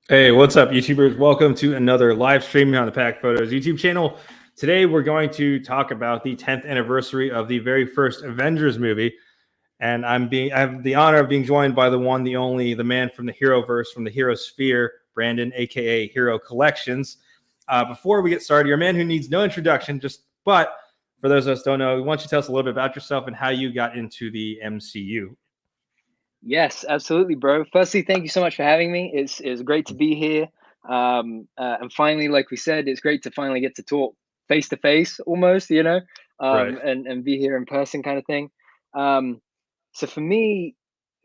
Hey, what's up, YouTubers? Welcome to another live stream on the Pack Photos YouTube channel. Today, we're going to talk about the 10th anniversary of the very first Avengers movie, and I have the honor of being joined by the one, the only, the man from the Heroverse, from the Hero Sphere, Brandon, aka Hero.Collections. Before we get started, you're a man who needs no introduction. But for those of us who don't know, why don't you tell us a little bit about yourself and how you got into the MCU? Yes, absolutely, bro. Firstly, thank you so much for having me. It's great to be here. And finally, like we said, it's great to finally get to talk face to face, almost, Right. and be here in person, kind of thing. Um, so for me,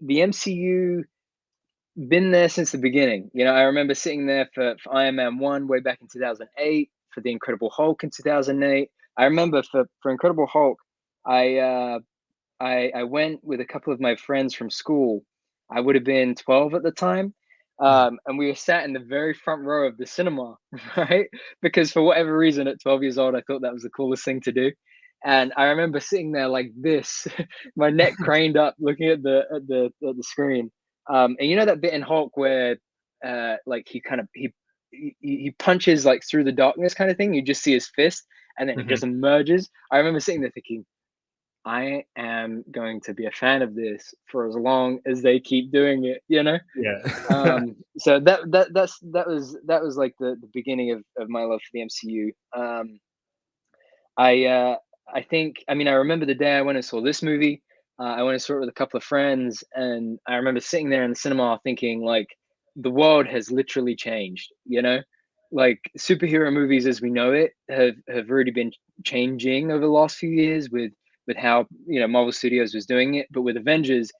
the MCU been there since the beginning. I remember sitting there for Iron Man 1 way back in 2008, for the Incredible Hulk in 2008. I remember for Incredible Hulk, I uh, I went with a couple of my friends from school. I would have been 12 at the time. And we were sat in the very front row of the cinema, right? Because for whatever reason, at 12 years old, I thought that was the coolest thing to do. And I remember sitting there like this, my neck craned up, looking at the screen. And you know that bit in Hulk where, like he punches like through the darkness kind of thing. You just see his fist, and then it Mhm. just emerges. I remember sitting there thinking, I am going to be a fan of this for as long as they keep doing it. Yeah. So that was like the beginning of my love for the MCU. I I think, I mean, I remember the day I went and saw this movie. I went and saw it with a couple of friends, and I remember sitting there in the cinema thinking like the world has literally changed. Like superhero movies as we know it have already been changing over the last few years with how Marvel Studios was doing it, but with Avengers,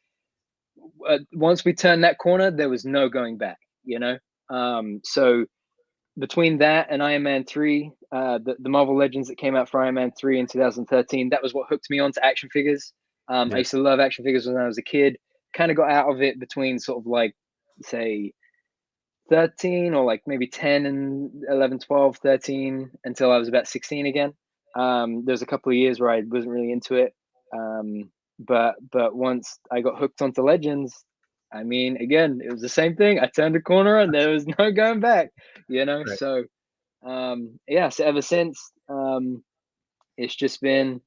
once we turned that corner, there was no going back. So between that and Iron Man 3, the Marvel Legends that came out for Iron Man 3 in 2013, that was what hooked me onto action figures. I Yeah. used to love action figures when I was a kid. Kind of got out of it between sort of like, say, 13 or like maybe 10 and 11, 12, 13 until I was about 16 again. There's a couple of years where I wasn't really into it. But once I got hooked onto Legends, I mean, again, it was the same thing. I turned a corner and there was no going back. Right. So yeah, so ever since, it's just been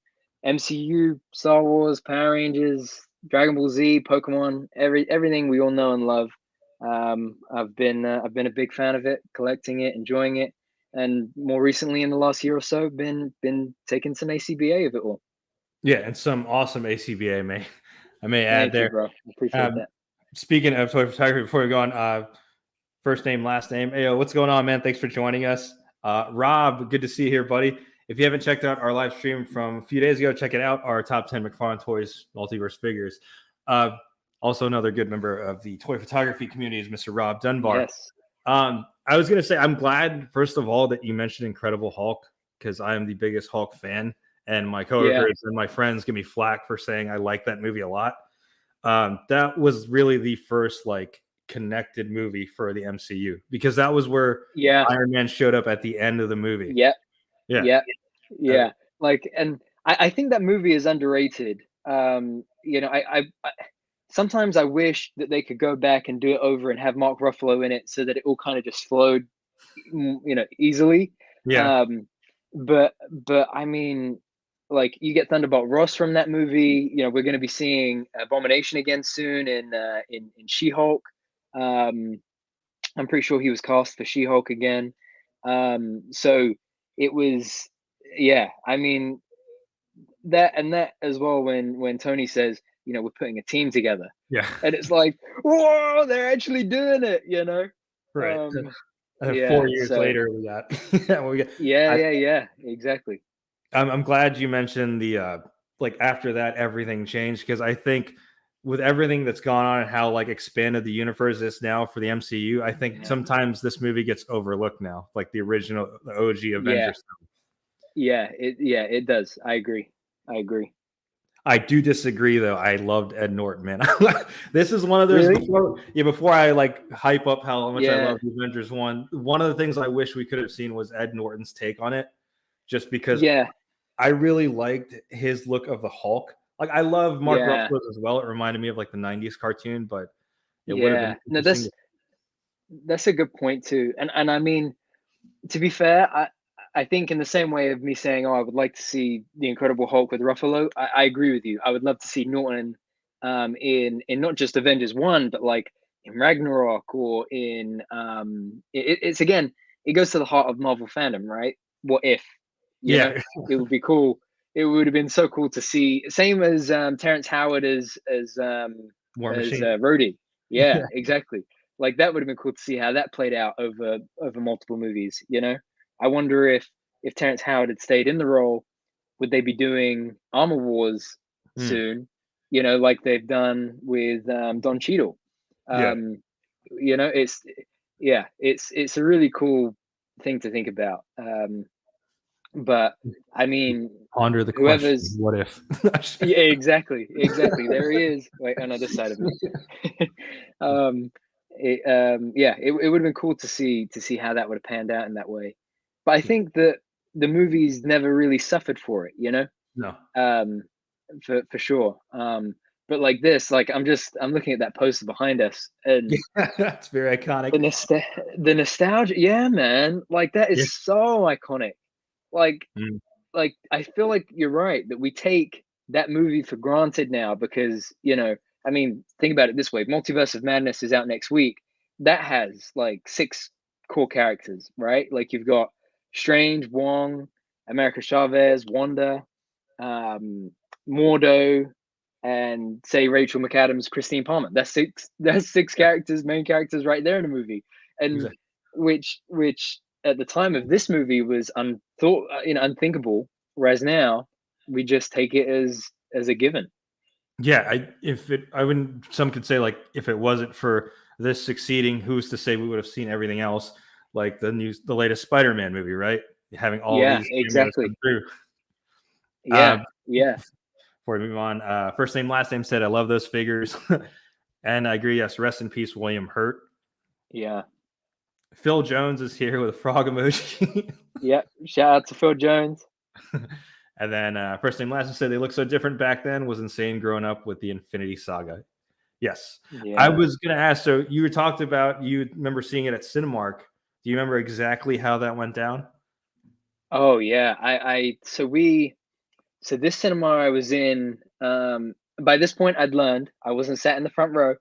MCU, Star Wars, Power Rangers, Dragon Ball Z, Pokemon, everything we all know and love. I've been a big fan of it, collecting it, enjoying it, and more recently in the last year or so, been taking some ACBA of it all. Yeah, and some awesome ACBA I may add Thank you, there. bro. Appreciate Um, that. Speaking of toy photography, before we go on, first name, last name. Hey, what's going on, man? Thanks for joining us. Rob, good to see you here, buddy. If you haven't checked out our live stream from a few days ago, check it out. Our top 10 McFarlane Toys multiverse figures. Uh, Also, another good member of the toy photography community is Mr. Rob Dunbar. Yes. I was going to say, I'm glad, first of all, that you mentioned Incredible Hulk because I am the biggest Hulk fan. And my Yeah. coworkers and my friends give me flack for saying I like that movie a lot. That was really the first like connected movie for the MCU because that was where Yeah. Iron Man showed up at the end of the movie. Yeah. Yeah. Yeah. Uh, Yeah. Like, and I think that movie is underrated. I sometimes I wish that they could go back and do it over and have Mark Ruffalo in it so that it all kind of just flowed, easily. yeah. Um, but I mean, like you get Thunderbolt Ross from that movie. We're going to be seeing Abomination again soon in She-Hulk. Um, I'm pretty sure he was cast for She-Hulk again. So it was, yeah. I mean, that as well, when Tony says, we're putting a team together, Yeah. and it's like, whoa, they're actually doing it. Right. And then Yeah. 4 years So later, we got. Yeah, we got. yeah, I, yeah, yeah, exactly. I'm glad you mentioned the like after that everything changed because I think with everything that's gone on and how like expanded the universe is now for the MCU, I think Yeah. sometimes this movie gets overlooked now, like the original, the OG Yeah. Avengers. It does. I agree. I agree. I do disagree though. I loved Ed Norton, man. This is one of those Really? before I like hype up how much I Yeah. love the Avengers one. One of the things I wish we could have seen was Ed Norton's take on it, just because Yeah. I really liked his look of the Hulk. Like I love Mark Yeah. Ruffalo's as well. It reminded me of like the '90s cartoon, but it would have been Yeah. No, interesting. That's a good point too. And I mean, to be fair, I think in the same way of me saying, "Oh, I would like to see the Incredible Hulk with Ruffalo," I agree with you. I would love to see Norton, in not just Avengers 1, but like in Ragnarok or in it's again, it goes to the heart of Marvel fandom, right? What if, you know? Yeah, It would be cool. It would have been so cool to see, same as Terrence Howard War Machine. Rhodey. Yeah, Yeah, exactly. Like that would have been cool to see how that played out over multiple movies. You know, I wonder if Terrence Howard had stayed in the role, would they be doing Armor Wars Hmm. soon? You know, like they've done with Don Cheadle. Yeah. Um, you know, it's a really cool thing to think about. But I mean, Ponder the question: whoever's what if? yeah, exactly, exactly. There he is. Wait, on the other side of me. um, yeah, it would have been cool to see how that would have panned out in that way. But I think that the movies never really suffered for it, you know, No. um, for sure. But like this, like I'm looking at that poster behind us, and Yeah, that's very iconic. the nostalgia. Yeah, man, like that Yeah. is so iconic. Like Mm. I feel like you're right that we take that movie for granted now because, you know, I mean, think about it this way. Multiverse of Madness is out next week. That has like 6 core characters, right? Like you've got Strange, Wong, America Chavez, Wanda, um, Mordo, and say Rachel McAdams, Christine Palmer. That's 6 characters, main characters right there in the movie. And Exactly. which at the time of this movie was unthought, unthinkable. Whereas now we just take it as a given. Yeah, I wouldn't. Some could say like if it wasn't for this succeeding, who's to say we would have seen everything else, like the latest Spider-Man movie, right? Having all Yeah, these cameos exactly. come through. Yeah, Uh, yeah, Before we move on, first name, last name said I love those figures, and I agree. Yes, rest in peace, William Hurt. yeah, Phil Jones is here with a frog emoji. yeah. Shout out to Phil Jones. And then first name, last name said they look so different back then. Was insane growing up with the Infinity Saga. Yes, I Yeah. was gonna ask. So you talked about you remember seeing it at Cinemark. Do you remember exactly how that went down? Oh yeah. So this cinema I was in, by this point I'd learned I wasn't sat in the front row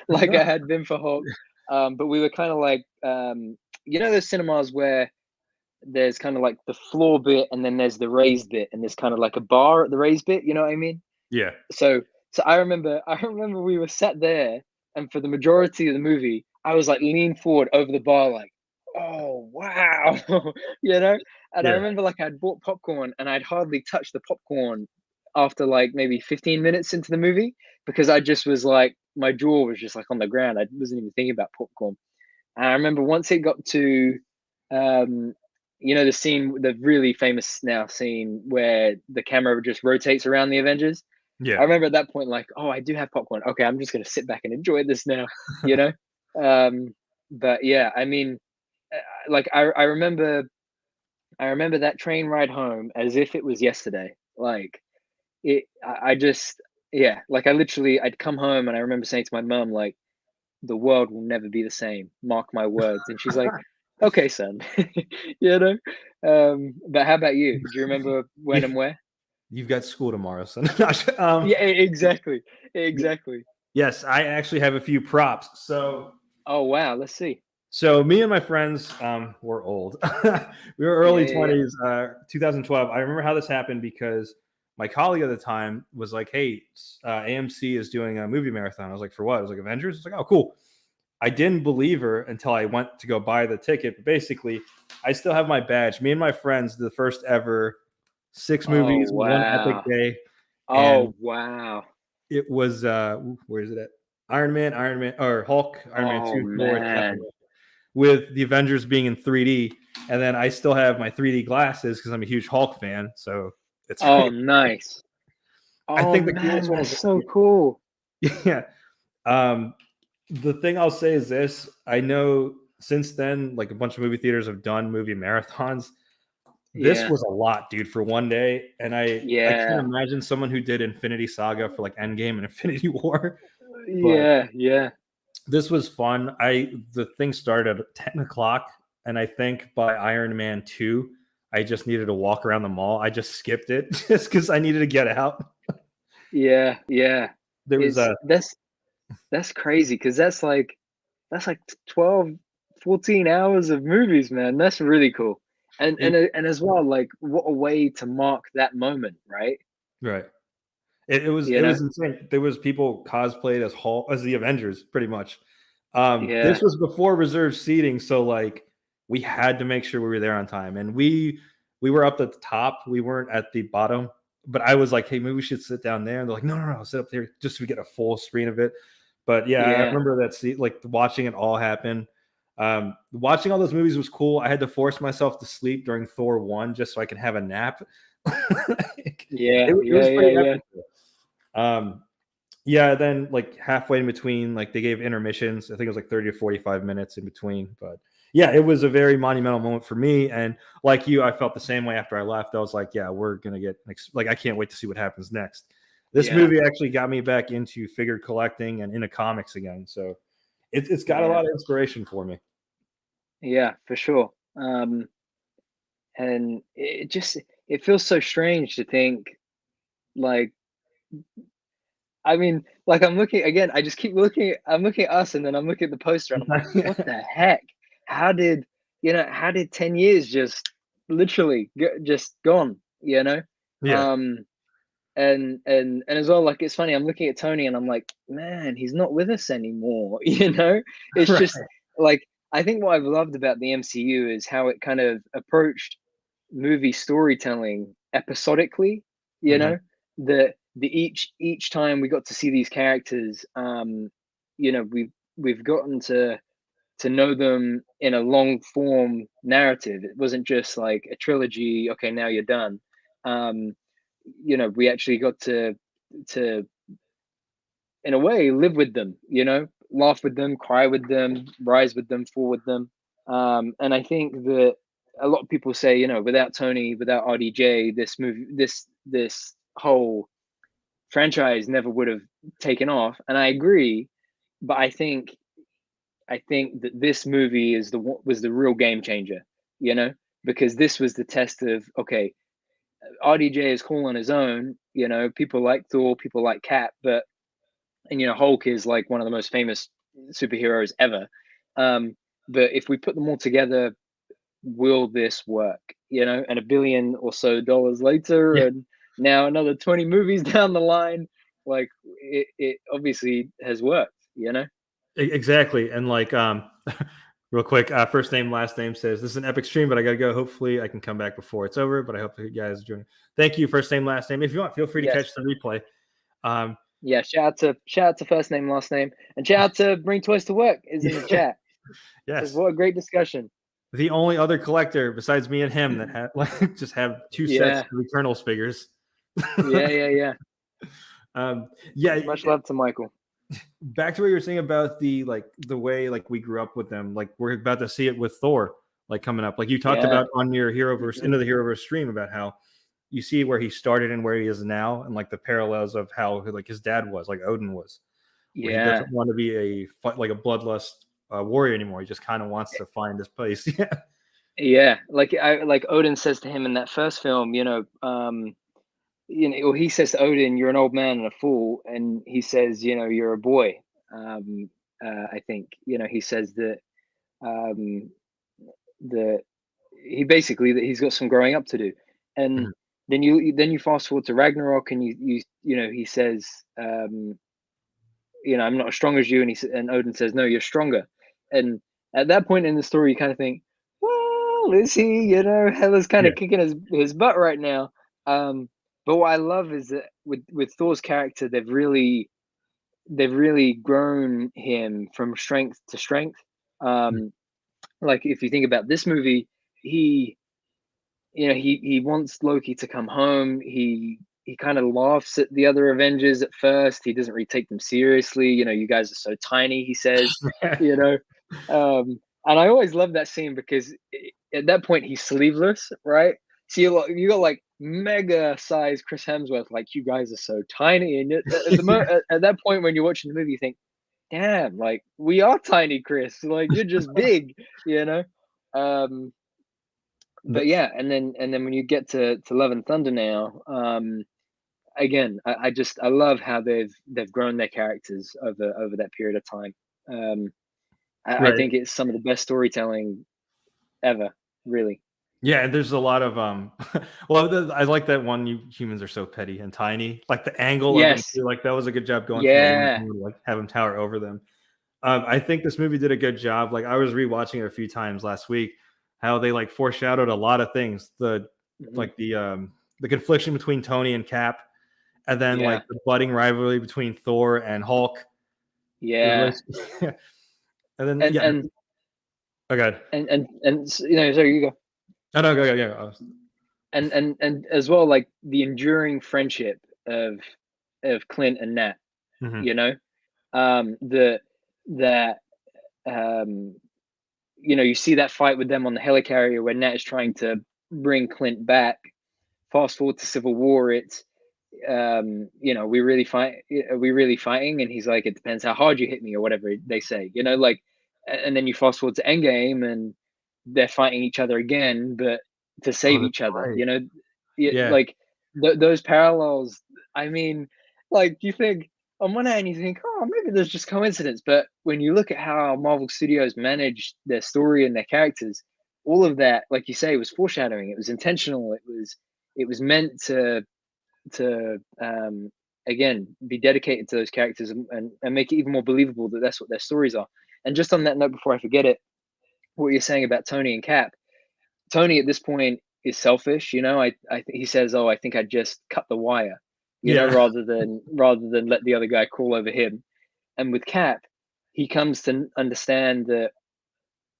like I had been for Hulk. But we were kind of like, you know, those cinemas where there's kind of like the floor bit and then there's the raised bit and there's kind of like a bar at the raised bit. You know what I mean? Yeah, So I remember we were sat there, and for the majority of the movie, I was like leaned forward over the bar, like, oh wow, you know. And I yeah, remember like I'd bought popcorn and I'd hardly touched the popcorn after like maybe 15 minutes into the movie because I just was like my jaw was just like on the ground. I wasn't even thinking about popcorn. And I remember once it got to, um, you know, the scene, the really famous now scene where the camera just rotates around the Avengers. yeah, I remember at that point, like, oh, I do have popcorn. Okay, I'm just gonna sit back and enjoy this now, you know. Um, but yeah, I mean, like I remember that train ride home as if it was yesterday. Like I just yeah, like I literally I'd come home and I remember saying to my mom like, the world will never be the same. Mark my words. And she's like, okay, son, you know. But how about you? Do you remember when yeah. and where? You've got school tomorrow, son. Yeah, exactly, exactly. Yes, I actually have a few props. Oh wow, let's see. So me and my friends, were old. We were Yeah, early yeah, yeah. 20s, 2012. I remember how this happened because my colleague at the time was like, "Hey, AMC is doing a movie marathon." I was like, "For what?" I was like, "Avengers." It's like, "Oh, cool." I didn't believe her until I went to go buy the ticket. But basically, I still have my badge. Me and my friends, the first ever 6 Oh movies, one epic wow. day, and Oh wow. it was where is it at? Iron Man, or Hulk, Iron Man Oh 2, Thor, and Captain man. America, with the Avengers being in 3D. And then I still have my 3D glasses because I'm a huge Hulk fan. So it's Oh pretty. nice. I Oh think the man, coolest one that's was so cool. yeah. Um, the thing I'll say is this: I know since then, like a bunch of movie theaters have done movie marathons. This Yeah. was a lot, dude, for one day, and I can't Yeah. imagine someone who did Infinity Saga for like Endgame and Infinity War. But Yeah. Yeah. This was fun. The thing started at 10 o'clock, and I think by Iron Man 2, I just needed to walk around the mall. I just skipped it just because I needed to get out. Yeah, yeah. There was It's a that's crazy because that's like 12, 14 hours of movies, man. That's really cool. And as well, like what a way to mark that moment, right? right. It You know? was insane. There was people cosplayed as Hulk, as the Avengers, pretty much. Yeah, This was before reserved seating, so like we had to make sure we were there on time, and we were up at the top. We weren't at the bottom, but I was like, hey, maybe we should sit down there. And they're like, no, no, no, sit up there just so we get a full screen of it. But yeah, I yeah, remember that scene, like watching it all happen. Watching all those movies was cool. I had to force myself to sleep during Thor 1 just so I could have a nap. yeah, It yeah, was yeah, pretty yeah. epic. Um, yeah, then like halfway in between, like they gave intermissions. I think it was like 30 to 45 minutes in between. But yeah, it was a very monumental moment for me. And like you, I felt the same way after I left. I was like, yeah, we're gonna get like I can't wait to see what happens next. This Yeah, movie actually got me back into figure collecting and into comics again. So it's got a yeah, lot of inspiration for me. yeah, for sure. And it just it feels so strange to think like I mean, like I'm looking again, I just keep looking I'm looking at us and then I'm looking at the poster and I'm like, what the heck? How did how did 10 years just literally just gone, you know? Yeah. Um and as well, like it's funny, I'm looking at Tony and I'm like, man, he's not with us anymore, you know? It's Right. just like I think what I've loved about the MCU is how it kind of approached movie storytelling episodically, you Mhm. know, the each time we got to see these characters, we've gotten to know them in a long form narrative. It wasn't just like a trilogy, okay, now you're done. um we actually got to in a way live with them, laugh with them, cry with them, rise with them, fall with them. And I think that a lot of people say, without Tony, without RDJ, this whole franchise never would have taken off. And I agree, but I think that this movie was the real game changer, you know, because this was the test of, okay, RDJ is cool on his own, people like Thor, people like Cap, but and Hulk is like one of the most famous superheroes ever. But if we put them all together, will this work? And $1 billion or so later, Yeah. and now another 20 movies down the line, like it obviously has worked. Exactly. And like real quick, first name, last name says this is an epic stream, but I gotta go. Hopefully I can come back before it's over. But I hope you guys join. Thank you, first name, last name. If you want, feel free to Yes. catch the replay. Um, Yeah. Shout out to first name, last name, and shout out to Bring Toys to Work is in the chat. Says yes. what a great discussion. The only other collector besides me and him that had like just have two sets Yeah. of Eternals figures. Yeah. Yeah. Yeah. Yeah, Much love to Michael. back to what you were saying about the way like we grew up with them. Like we're about to see it with Thor like coming up. Like you talked Yeah. about on your Heroverse Mhm. into the Heroverse stream about how you see where he started and where he is now, and like the parallels of how like his dad was, like Odin was, where he Yeah. doesn't want to be like a bloodlust warrior anymore. He just kind of wants to find his place. Yeah, Yeah, like Odin says to him in that first film, or he says to Odin, "You're an old man and a fool," and he says, "You're a boy." I think he says um, that he basically that he's got some growing up to do, and Mhm. then you fast forward to Ragnarok, and he says, "I'm not as strong as you," and Odin says, "No, you're stronger," and at that point in the story, you kind of think, well, is he? Hela's kind Yeah, of kicking his butt right now. Um, but what I love is that with Thor's character, they've really grown him from strength to strength. Mhm. Um, like if you think about this movie, he he wants Loki to come home. He kind of laughs at the other Avengers at first. He doesn't really take them seriously. You guys are so tiny, he says. You know, and I always love that scene because at that point he's sleeveless, right? So you got like mega size Chris Hemsworth, like you guys are so tiny, and at that point when you're watching the movie, you think, damn, like we are tiny, Chris. Like you're just big, you know. Um, but yeah, and then when you get to Love and Thunder now, again, I love how they've grown their characters over that period of time. Um, I Right. think it's some of the best storytelling ever, really. Yeah, and there's a lot of well, I like that one. You humans are so petty and tiny. Like the angle of him Yes, too. Like that was a good job going from the one yeah, angle to like have him tower over them. I think this movie did a good job. Like I was rewatching it a few times last week, how they like foreshadowed a lot of things. hmm Like the confliction between Tony and Cap, and then like yeah, the budding rivalry between Thor and Hulk. The yeah, relationship- and then and yeah, and okay. you know, so you go. Oh no, go. And as well, like the enduring friendship of Clint and Nat, Mhm. you know, the that you know, you see that fight with them on the helicarrier where Nat is trying to bring Clint back. Fast forward to Civil War, it's you know, are we really fighting? And he's like, it depends how hard you hit me or whatever they say, you know, like, and then you fast forward to Endgame and they're fighting each other again, but to Oh, save that's each other, right. you know, Yeah. like those parallels. I mean, like you think on one hand you think, oh, maybe there's just coincidence, but when you look at how Marvel Studios managed their story and their characters, all of that, like you say, was foreshadowing. It was intentional. It was meant to again be dedicated to those characters and make it even more believable that that's what their stories are. And just on that note, before I forget it, what you're saying about Tony and Cap, Tony at this point is selfish. You know, he says, "Oh, I think I just cut the wire," you know, Yeah. rather than let the other guy crawl over him. And with Cap, he comes to understand that,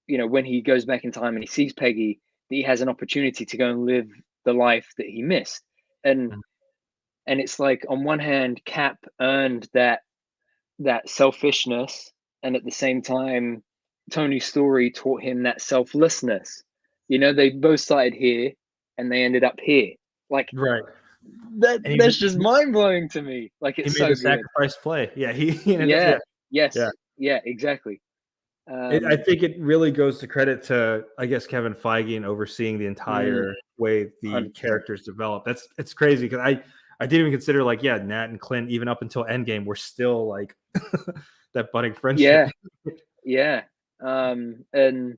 you know, when he goes back in time and he sees Peggy, that he has an opportunity to go and live the life that he missed. And Mhm. and it's like on one hand, Cap earned that selfishness, and at the same time, Tony's story taught him that selflessness. You know, they both started here and they ended up here. Like Right. And that's just mind blowing to me. Like he it's made so the good. sacrifice play. Yeah, he ended up, yeah. Yeah. Yeah. Yes. Yeah. Exactly. I Um. think it really goes to credit to, I guess, Kevin Feige and overseeing the Mm, entire way the 100%. characters develop. It's crazy because I didn't even consider like yeah, Nat and Clint even up until Endgame were still like that budding friendship. Yeah. Yeah. And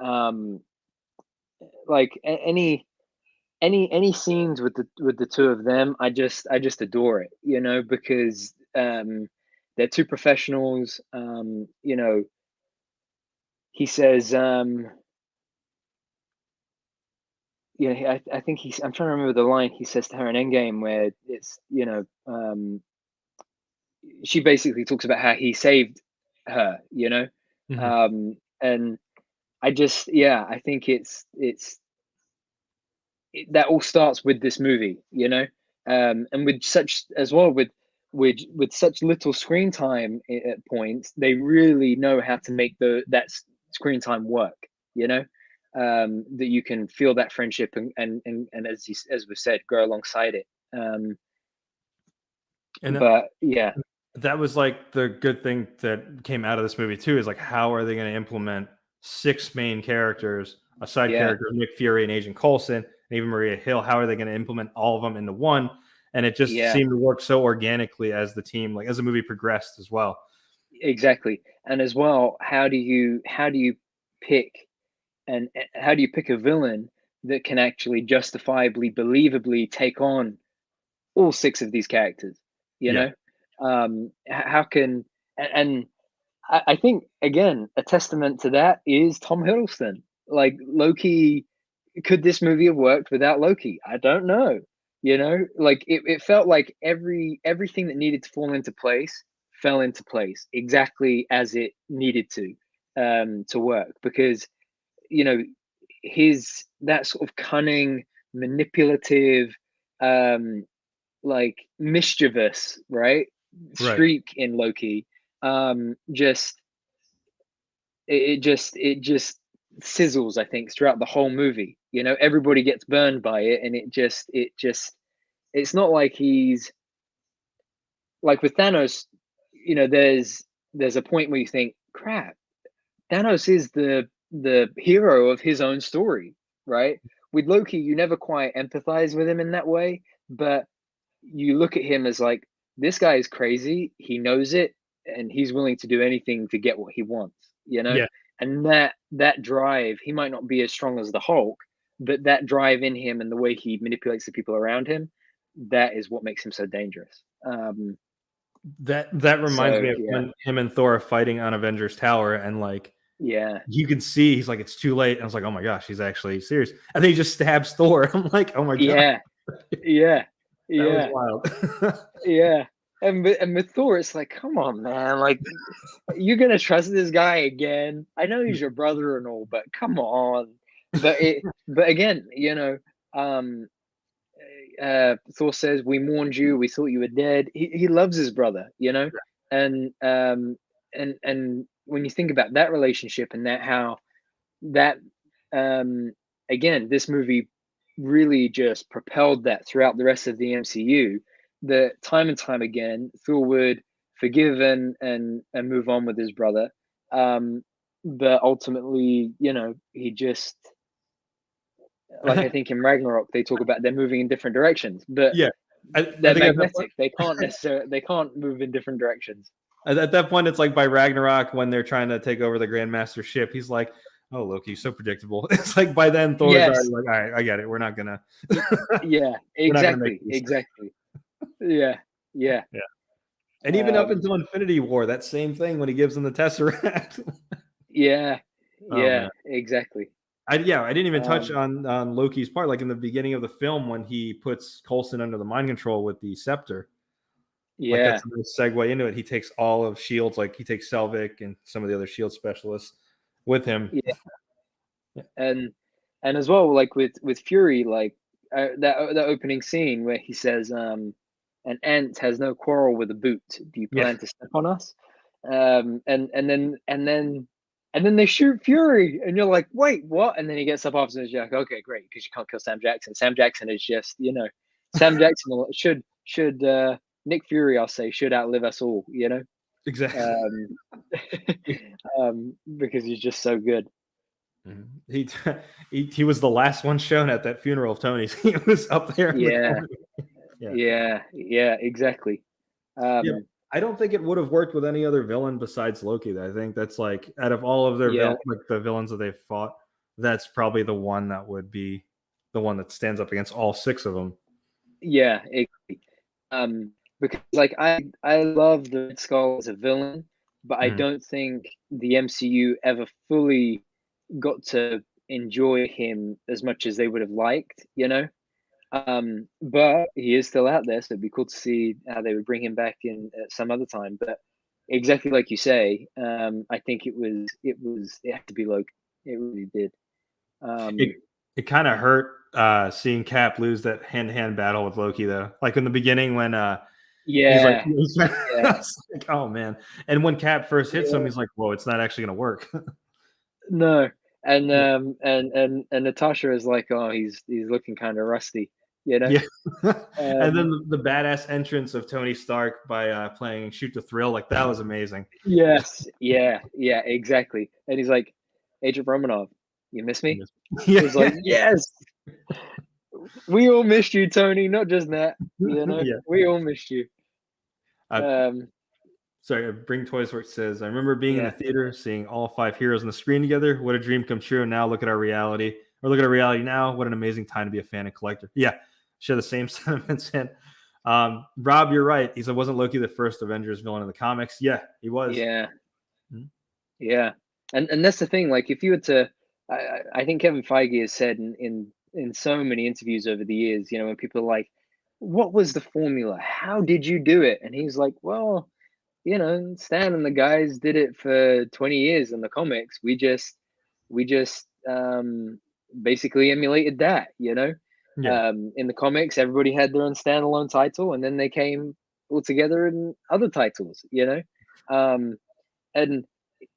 um, like any scenes with the two of them, I just adore it, you know, because they're two professionals. You know, he says, you know, I think I'm trying to remember the line he says to her in Endgame where it's, you know, she basically talks about how he saved her, you know, Mhm. and yeah, I think that all starts with this movie, you know, and with such as well with such little screen time at points, they really know how to make screen time work, you know, that you can feel that friendship and as we said, grow alongside it. Um, And but yeah, that was like the good thing that came out of this movie too is like how are they going to implement six main characters, a side yeah, character, Nick Fury and Agent Coulson, and even Maria Hill. How are they going to implement all of them into one? And it just yeah, seemed to work so organically as the team, like as the movie progressed as well. exactly. And as well, how do you pick and how do you pick a villain that can actually justifiably, believably take on all six of these characters? You Yeah, know, how can and I think again a testament to that is Tom Hiddleston. Like Loki, could this movie have worked without Loki? I don't know. You know, like it felt like everything that needed to fall into place fell into place exactly as it needed to work because you know his that sort of cunning, manipulative, um, like mischievous, right, right. streak in Loki, just it just sizzles. I think throughout the whole movie, you know, everybody gets burned by it, and it just it's not like he's like with Thanos. You know, there's there's a point where you think, crap, Thanos is the hero of his own story, right? With Loki, you never quite empathize with him in that way, but you look at him as like, this guy is crazy, he knows it, and he's willing to do anything to get what he wants, you know? Yeah. And that drive, he might not be as strong as the Hulk, but that drive in him and the way he manipulates the people around him, that is what makes him so dangerous. That reminds So me of yeah, when him and Thor are fighting on Avengers Tower, and like yeah, you can see he's like, it's too late. And I was like, oh my gosh, he's actually serious. And then he just stabs Thor. I'm like, oh my god, yeah, yeah, that was yeah, wild. yeah. And with Thor, it's like, come on, man, like you're gonna trust this guy again? I know he's your brother and all, but come on. But again, um, Thor says, "We mourned you. We thought you were dead." He loves his brother, and and when you think about that relationship and that how that um again, this movie really just propelled that throughout the rest of the MCU. The time and time again, Thor would forgive and move on with his brother, but ultimately, he just like I think in Ragnarok they talk about they're moving in different directions, but Yeah, I they're think at that point, magnetic. They can't move in different directions. at that point, it's like by Ragnarok when they're trying to take over the Grandmaster ship. He's like, "Oh, Loki, so predictable." It's like by then Thor's already Yes. like, "All right, I get it. We're not gonna, Yeah. we're not gonna make Exactly. these." Exactly. Yeah. Yeah. Yeah, and even up Um, until Infinity War, that same thing when he gives them the Tesseract. yeah. Oh Yeah. man. Exactly. I didn't even touch Um, on Loki's part, like in the beginning of the film when he puts Coulson under the mind control with the scepter. Like yeah. that's a nice segue into it. He takes all of Shield's, like he takes Selvig and some of the other Shield specialists with him. Yeah. Yeah, And as well, like with Fury, like that opening scene where he says, "An ant has no quarrel with a boot. Do you yeah, plan to step on us?" And then they shoot Fury, and you're like, "Wait, what?" And then he gets up after and he's like, "Okay, great, because you can't kill Sam Jackson. Sam Jackson is just, Sam Jackson should Nick Fury, I'll say, should outlive us all, exactly. um, because he's just so good." Mhm. He was the last one shown at that funeral of Tony's. He was up there in the Yeah, corner. Yeah, yeah, yeah, exactly. yeah. Um, I don't think it would have worked with any other villain besides Loki. Though. I think that's like out of all of their yeah, like the villains that they've fought, that's probably the one that would be the one that stands up against all six of them. yeah, because like I love the Red Skull as a villain, but I Mhm. don't think the MCU ever fully got to enjoy him as much as they would have liked. But he is still out there, so it'd be cool to see how they would bring him back in at some other time. But exactly like you say, I think it had to be Loki. It really did. It Um, it kind of hurt seeing Cap lose that hand to hand battle with Loki though. Like in the beginning when he's like, yeah, yeah, it's like, oh man. And when Cap first hits him, yeah. he's like, whoa, it's not actually gonna work. No, and Yeah. and Natasha is like, oh, he's looking kind of rusty, you know. Yeah. And then Um, the badass entrance of Tony Stark by playing Shoot to Thrill, like that was amazing. yes, yeah, yeah, exactly. And he's like, Agent Romanov, you miss me? Yeah, It's like, yes, we all missed you, Tony, not just Nat. yeah. We all missed you. Uh, Um, sorry, Bring Toys Works says, I remember being in the yeah, theater, seeing all five heroes on the screen together. What a dream come true. Now look at our reality. Or look at our reality now. What an amazing time to be a fan and collector. Yeah, share the same sentiments. And Rob, you're right. He said, wasn't Loki the first Avengers villain in the comics? Yeah, he was. yeah, Mhm. yeah. And that's the thing. Like, if you were to, I think Kevin Feige has said in so many interviews over the years, when people are like, "What was the formula? How did you do it?" And he's like, "Well, Stan and the guys did it for 20 years in the comics. We just basically emulated that. Yeah. In the comics, everybody had their own standalone title, and then they came all together in other titles. Um, and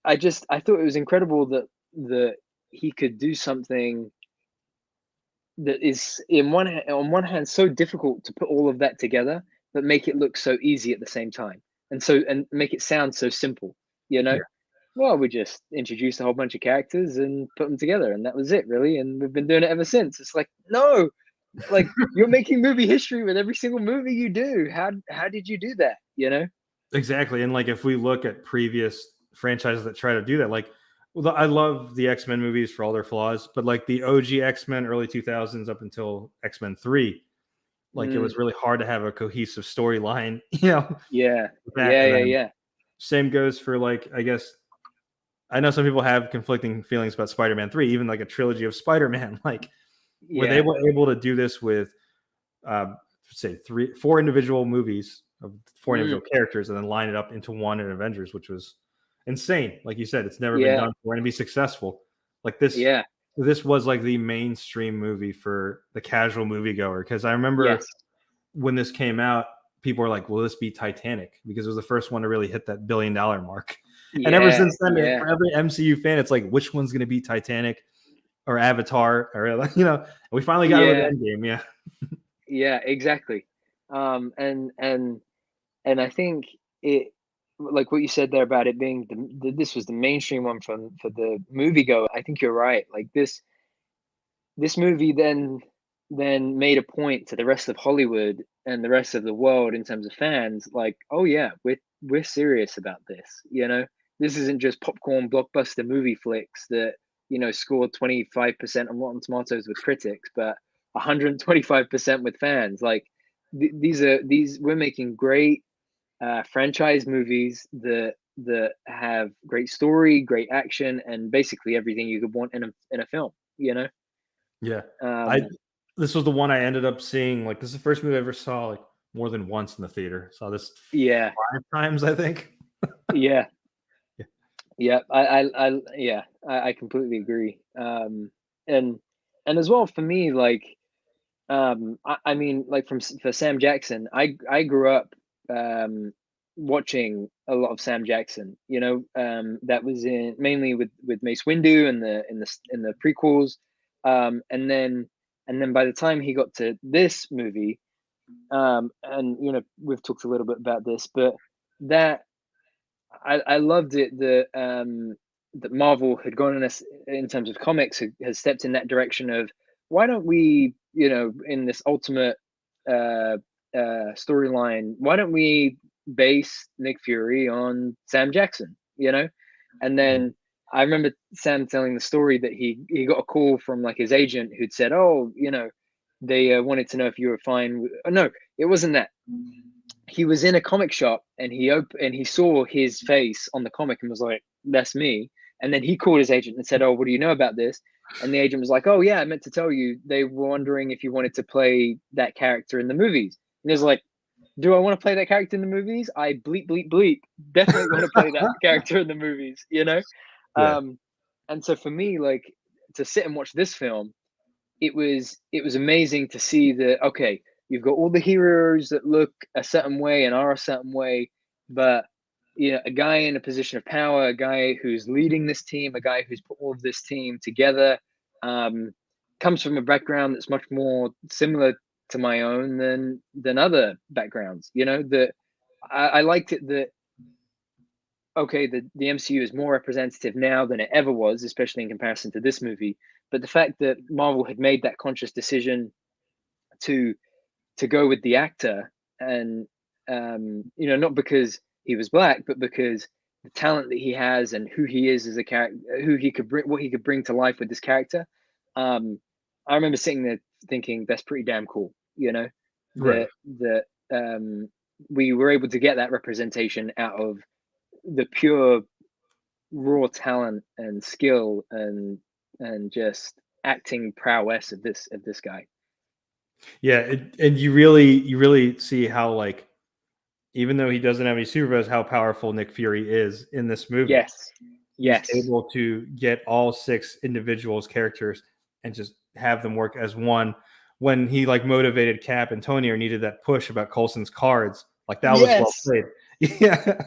I thought it was incredible that he could do something that is on one hand so difficult to put all of that together, but make it look so easy at the same time, and make it sound so simple. you know? Yeah. Well, we just introduced a whole bunch of characters and put them together, and that was it, really. And we've been doing it ever since. It's like, no, like you're making movie history with every single movie you do. How did you do that? You know? Exactly. And like if we look at previous franchises that try to do that, like well, I love the X-Men movies for all their flaws, but like the OG X-Men early 2000s up until X-Men 3, like it Mm, was really hard to have a cohesive storyline, you know, yeah, with that. yeah, And yeah, then yeah, same goes for like I guess I know some people have conflicting feelings about Spider-Man 3, even like a trilogy of Spider-Man. Like were they yeah. able to do this with say four individual movies of four Mm, individual characters and then line it up into one in Avengers, which was insane. Like you said, it's never been yeah, done before and to be successful. Like this was like the mainstream movie for the casual moviegoer. Because I remember yes, when this came out, people were like, "Will this be Titanic?" Because it was the first one to really hit that $1 billion mark. And ever yeah, since then, yeah, for every MCU fan, it's like, which one's going to be Titanic or Avatar, or we finally got it with yeah, Endgame. Yeah, yeah, exactly. Um, and and and I think it, like what you said there about it being this was the mainstream one for the moviegoer. I think you're right. Like this movie then made a point to the rest of Hollywood and the rest of the world in terms of fans, like, oh yeah, we're serious about this. You know, this isn't just popcorn blockbuster movie flicks that scored 25% on Rotten Tomatoes with critics, but 125% with fans. Like these we're making great franchise movies that have great story, great action, and basically everything you could want in a film. You know. yeah. I Um, this was the one I ended up seeing. Like this is the first movie I ever saw like more than once in the theater. Saw this yeah, 5 times, I think. yeah, Yeah. yeah. Yeah, I completely agree. And and as well for me, like, I mean, like for Sam Jackson, I grew up um watching a lot of Sam Jackson. You know, that was in mainly with Mace Windu and in the prequels, and then by the time he got to this movie, and we've talked a little bit about this, but that I loved it that Marvel had gone in terms of comics has stepped in that direction of why don't we in this ultimate uh, storyline, why don't we base Nick Fury on Sam Jackson, and Yeah. then I remember Sam telling the story that he got a call from like his agent who'd said, oh, they wanted to know if you were fine no, it wasn't that. He was in a comic shop and he saw his face on the comic and was like, "That's me." And then he called his agent and said, "Oh, what do you know about this?" And the agent was like, "Oh yeah, I meant to tell you. They were wondering if you wanted to play that character in the movies." And he was like, "Do I want to play that character in the movies? I bleep bleep bleep. Definitely want to play that character in the movies." Yeah. Um, and so for me, like to sit and watch this film, it was amazing to see that okay, you've got all the heroes that look a certain way and are a certain way, but a guy in a position of power, a guy who's leading this team, a guy who's put all of this team together, um, comes from a background that's much more similar to my own than other backgrounds. That I liked it that okay, the MCU is more representative now than it ever was, especially in comparison to this movie. But the fact that Marvel had made that conscious decision to to go with the actor, and not because he was black, but because the talent that he has and who he is as a character, who he could bring, what he could bring to life with this character. Um, I remember sitting there thinking that's pretty damn cool. Right. That we were able to get that representation out of the pure raw talent and skill and just acting prowess of this guy. Yeah, and you really see how like even though he doesn't have any superpowers, how powerful Nick Fury is in this movie. Yes, He's yes, able to get all six individuals characters and just have them work as one. When he like motivated Cap and Tony or needed that push about Coulson's cards, like that was well yes. played. Yeah,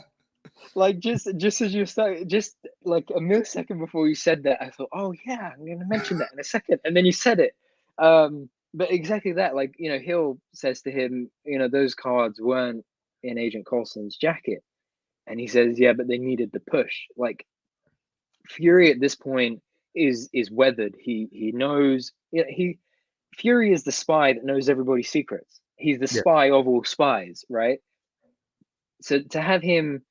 Like just as you started, just like a millisecond before you said that, I thought, oh yeah, I'm going to mention that in a second, and then you said it. But exactly that, like Hill says to him, those cards weren't in Agent Coulson's jacket. And he says, yeah, but they needed the push. Like, Fury at this point is weathered. He knows, Fury is the spy that knows everybody's secrets. He's the Yeah. spy of all spies, right? So to have him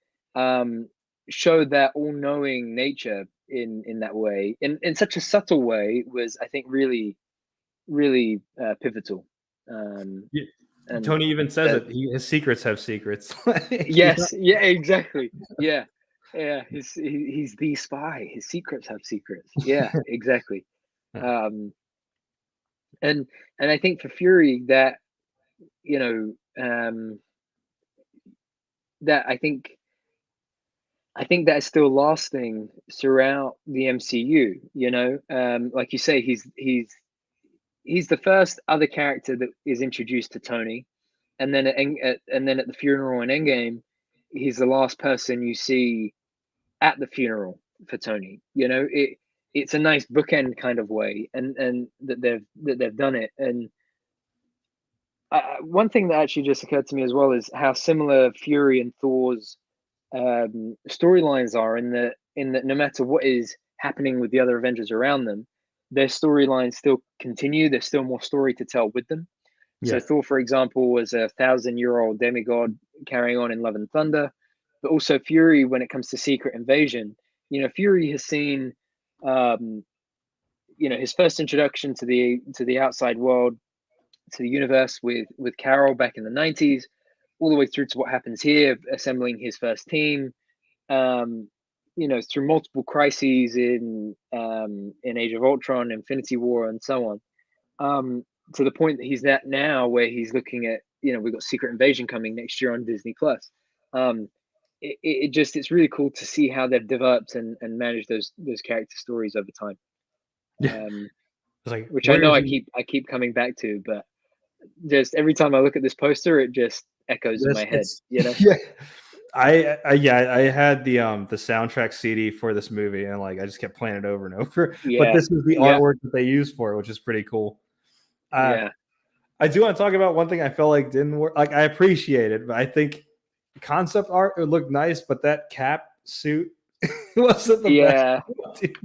show that all-knowing nature in that way, in such a subtle way, was, I think, really, really pivotal. Yeah. And Tony even says it. His secrets have secrets. yes, yeah, exactly. Yeah, yeah. He's the spy. His secrets have secrets. Yeah, exactly. Um, and I think for Fury, that, you know, that I think that's still lasting throughout the MCU. You know, like you say, he's the first other character that is introduced to Tony, and then at the funeral in Endgame, he's the last person you see at the funeral for Tony. You know, it's a nice bookend kind of way, and that they've done it. And one thing that actually just occurred to me as well is how similar Fury and Thor's storylines are, in that no matter what is happening with the other Avengers around them, their storylines still continue. There's still more story to tell with them. So Yeah. Thor, for example, was a 1,000-year-old demigod carrying on in Love and Thunder, but also Fury, when it comes to Secret Invasion, Fury has seen, his first introduction to the outside world, to the universe with Carol back in the 90s, all the way through to what happens here, assembling his first team, through multiple crises in Age of Ultron, Infinity War, and so on, to the point that he's at now, where he's looking at, we've got Secret Invasion coming next year on Disney Plus. It's really cool to see how they've developed and managed those character stories over time. Yeah. Like, which I know I keep coming back to, but just every time I look at this poster, it just echoes in my head. Yeah. I had the soundtrack CD for this movie, and like I just kept playing it over and over. Yeah. But this is the artwork that they used for it, which is pretty cool. Yeah. I do want to talk about one thing I felt like didn't work. Like, I appreciate it, but I think concept art, it looked nice, but that cap suit wasn't the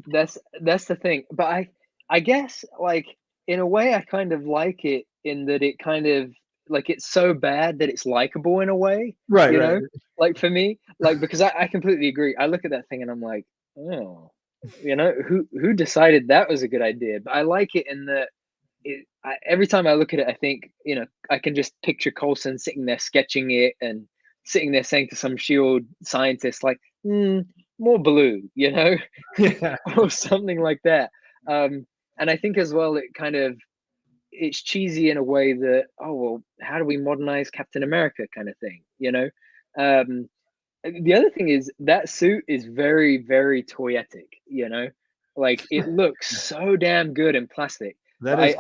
best. That's the thing. But I guess, like, in a way, I kind of like it, in that it kind of, like, it's so bad that it's likable in a way, right? You right. know, like, for me, like, because I completely agree. I look at that thing and I'm like, oh, who decided that was a good idea? But I like it in that every time I look at it, I think, I can just picture Coulson sitting there sketching it, and sitting there saying to some SHIELD scientist, like, more blue, Yeah. or something like that. And I think as well, it's cheesy in a way that, oh, well, how do we modernize Captain America, kind of thing, the other thing is that suit is very, very toyetic, like, it looks so damn good in plastic. That's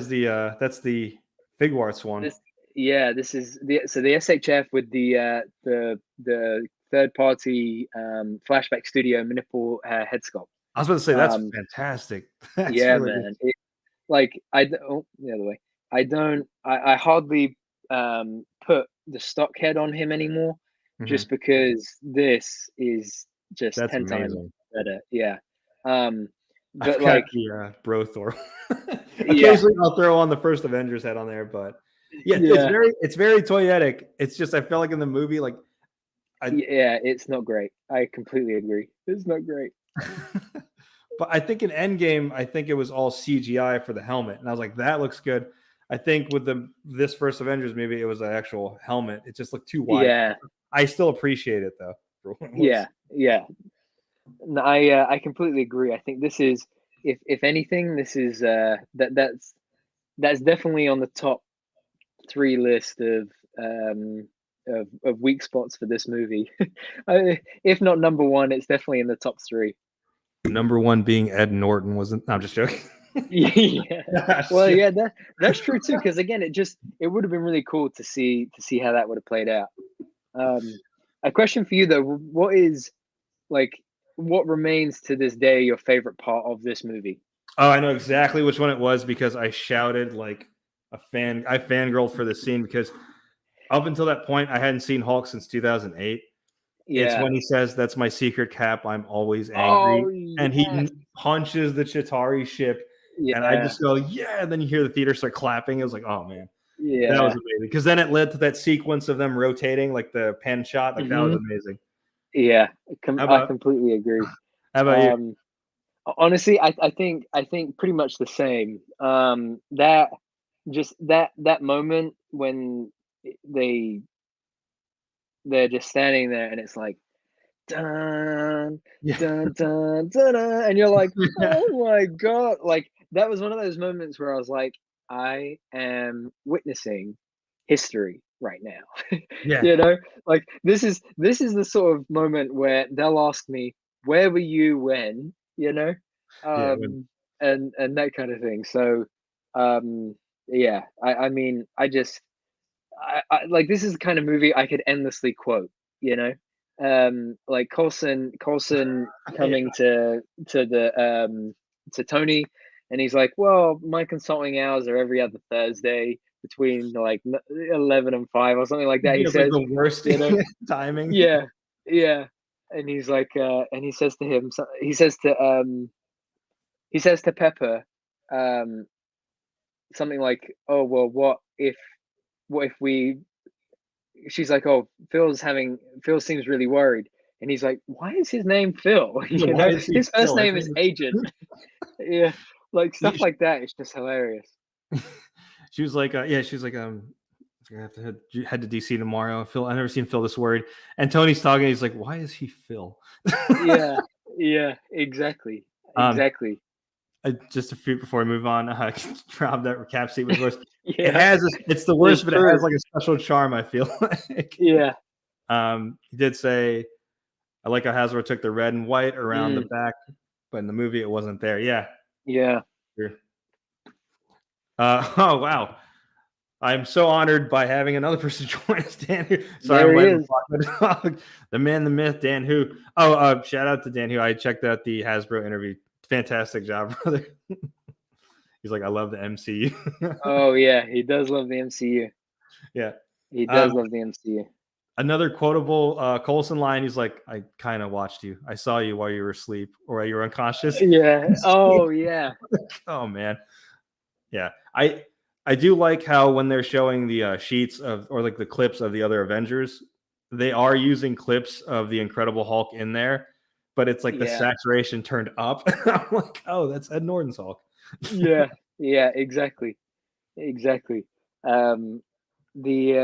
the Figma Arts one. This is the SHF with the third party flashback studio manipul head sculpt. I was about to say, that's fantastic. That's really man. The other way. I hardly put the stock head on him anymore, just because this is just that's 10 amazing. times better. Yeah. But I've got the Bro Thor. Occasionally I'll throw on the first Avengers head on there, but it's very toyetic. It's just, I felt like in the movie, like, it's not great. I completely agree. It's not great. But I think in Endgame, I think it was all CGI for the helmet, and I was like, that looks good. I think with this first Avengers movie, it was an actual helmet. It just looked too wide. Yeah. I still appreciate it though. Yeah. No, I completely agree. I think this is, if anything, this is that's definitely on the top 3 list of weak spots for this movie. If not number 1, it's definitely in the top 3. Number 1 being Ed Norton wasn't. No, I'm just joking. Yeah. Well, yeah, that's true too. Because again, it would have been really cool to see how that would have played out. A question for you though: what remains to this day your favorite part of this movie? Oh, I know exactly which one it was, because I shouted like a fan. I fangirled for this scene, because up until that point, I hadn't seen Hulk since 2008. It's Yeah. when he says, "That's my secret cap. I'm always Oh angry," and he yes. punches the Chitauri ship, and I Yeah. just go, "Yeah!" And then you hear the theater start clapping. It was like, "Oh man, that was Yeah. amazing!" Because then it led to that sequence of them rotating, like the pen shot. Like that was Hmm. amazing. Yeah. How I about completely agree. how about you? Um, Honestly, I think pretty much the same. That just that moment when they they're just standing there and it's like dun Yeah, dun dun dun, dun and you're like, oh my god! Like that was one of those moments where I was like, I am witnessing history right now. yeah, You know, like this is the sort of moment where they'll ask me, "Where were you when?" You know, yeah. When, and that kind of thing. So, um, yeah, I mean, I like this is the kind of movie I could endlessly quote. You know, like Colson yeah, coming to the to Tony, and he's like, "Well, my consulting hours are every other Thursday between like 11 and 5 or something like that." He it's like says, the worst you know, timing. yeah, yeah, and he's like, and he says to him, he says to Pepper, um, something like, "Oh well, what if we?" She's like, "Oh, Phil seems really worried," and he's like, "Why is his name Phil? Yeah, You why know, is he his first still? name is Agent." Yeah, like stuff like that is just hilarious. She was like, yeah, she's like, I have to head to DC tomorrow. Phil, I've never seen Phil this worried. And Tony's talking. He's like, why is he Phil? Yeah, yeah, exactly, um, exactly. just a few before we move on. Rob, that recap seat was worse. It Yeah, has, it's the it's worst, but it has true. like a special charm. I feel like. Yeah. He did say, I like how Hasbro took the red and white around the Mm, back, but in the movie it wasn't there. Yeah. yeah. Sure. Oh wow. I'm so honored by having another person join us, Dan. Sorry, I'm There he letting is. the dog. The man, the myth, Dan. Who? Oh, shout out to Dan. Who I checked out the Hasbro interview. Fantastic job, brother. He's like, I love the MCU. Oh yeah, he does love the MCU. Yeah. He Um, does love the MCU. Another quotable Colson line. He's like, I kind of watched you. I saw you while you were asleep or while you were unconscious. Yeah. Oh yeah. Oh man. Yeah. I do like how when they're showing the sheets of or like the clips of the other Avengers, they are using clips of the Incredible Hulk in there, but it's like the Yeah. saturation turned up. I'm like, oh, that's Ed Norton's Hulk. Yeah. Yeah. Exactly. Exactly. Um, the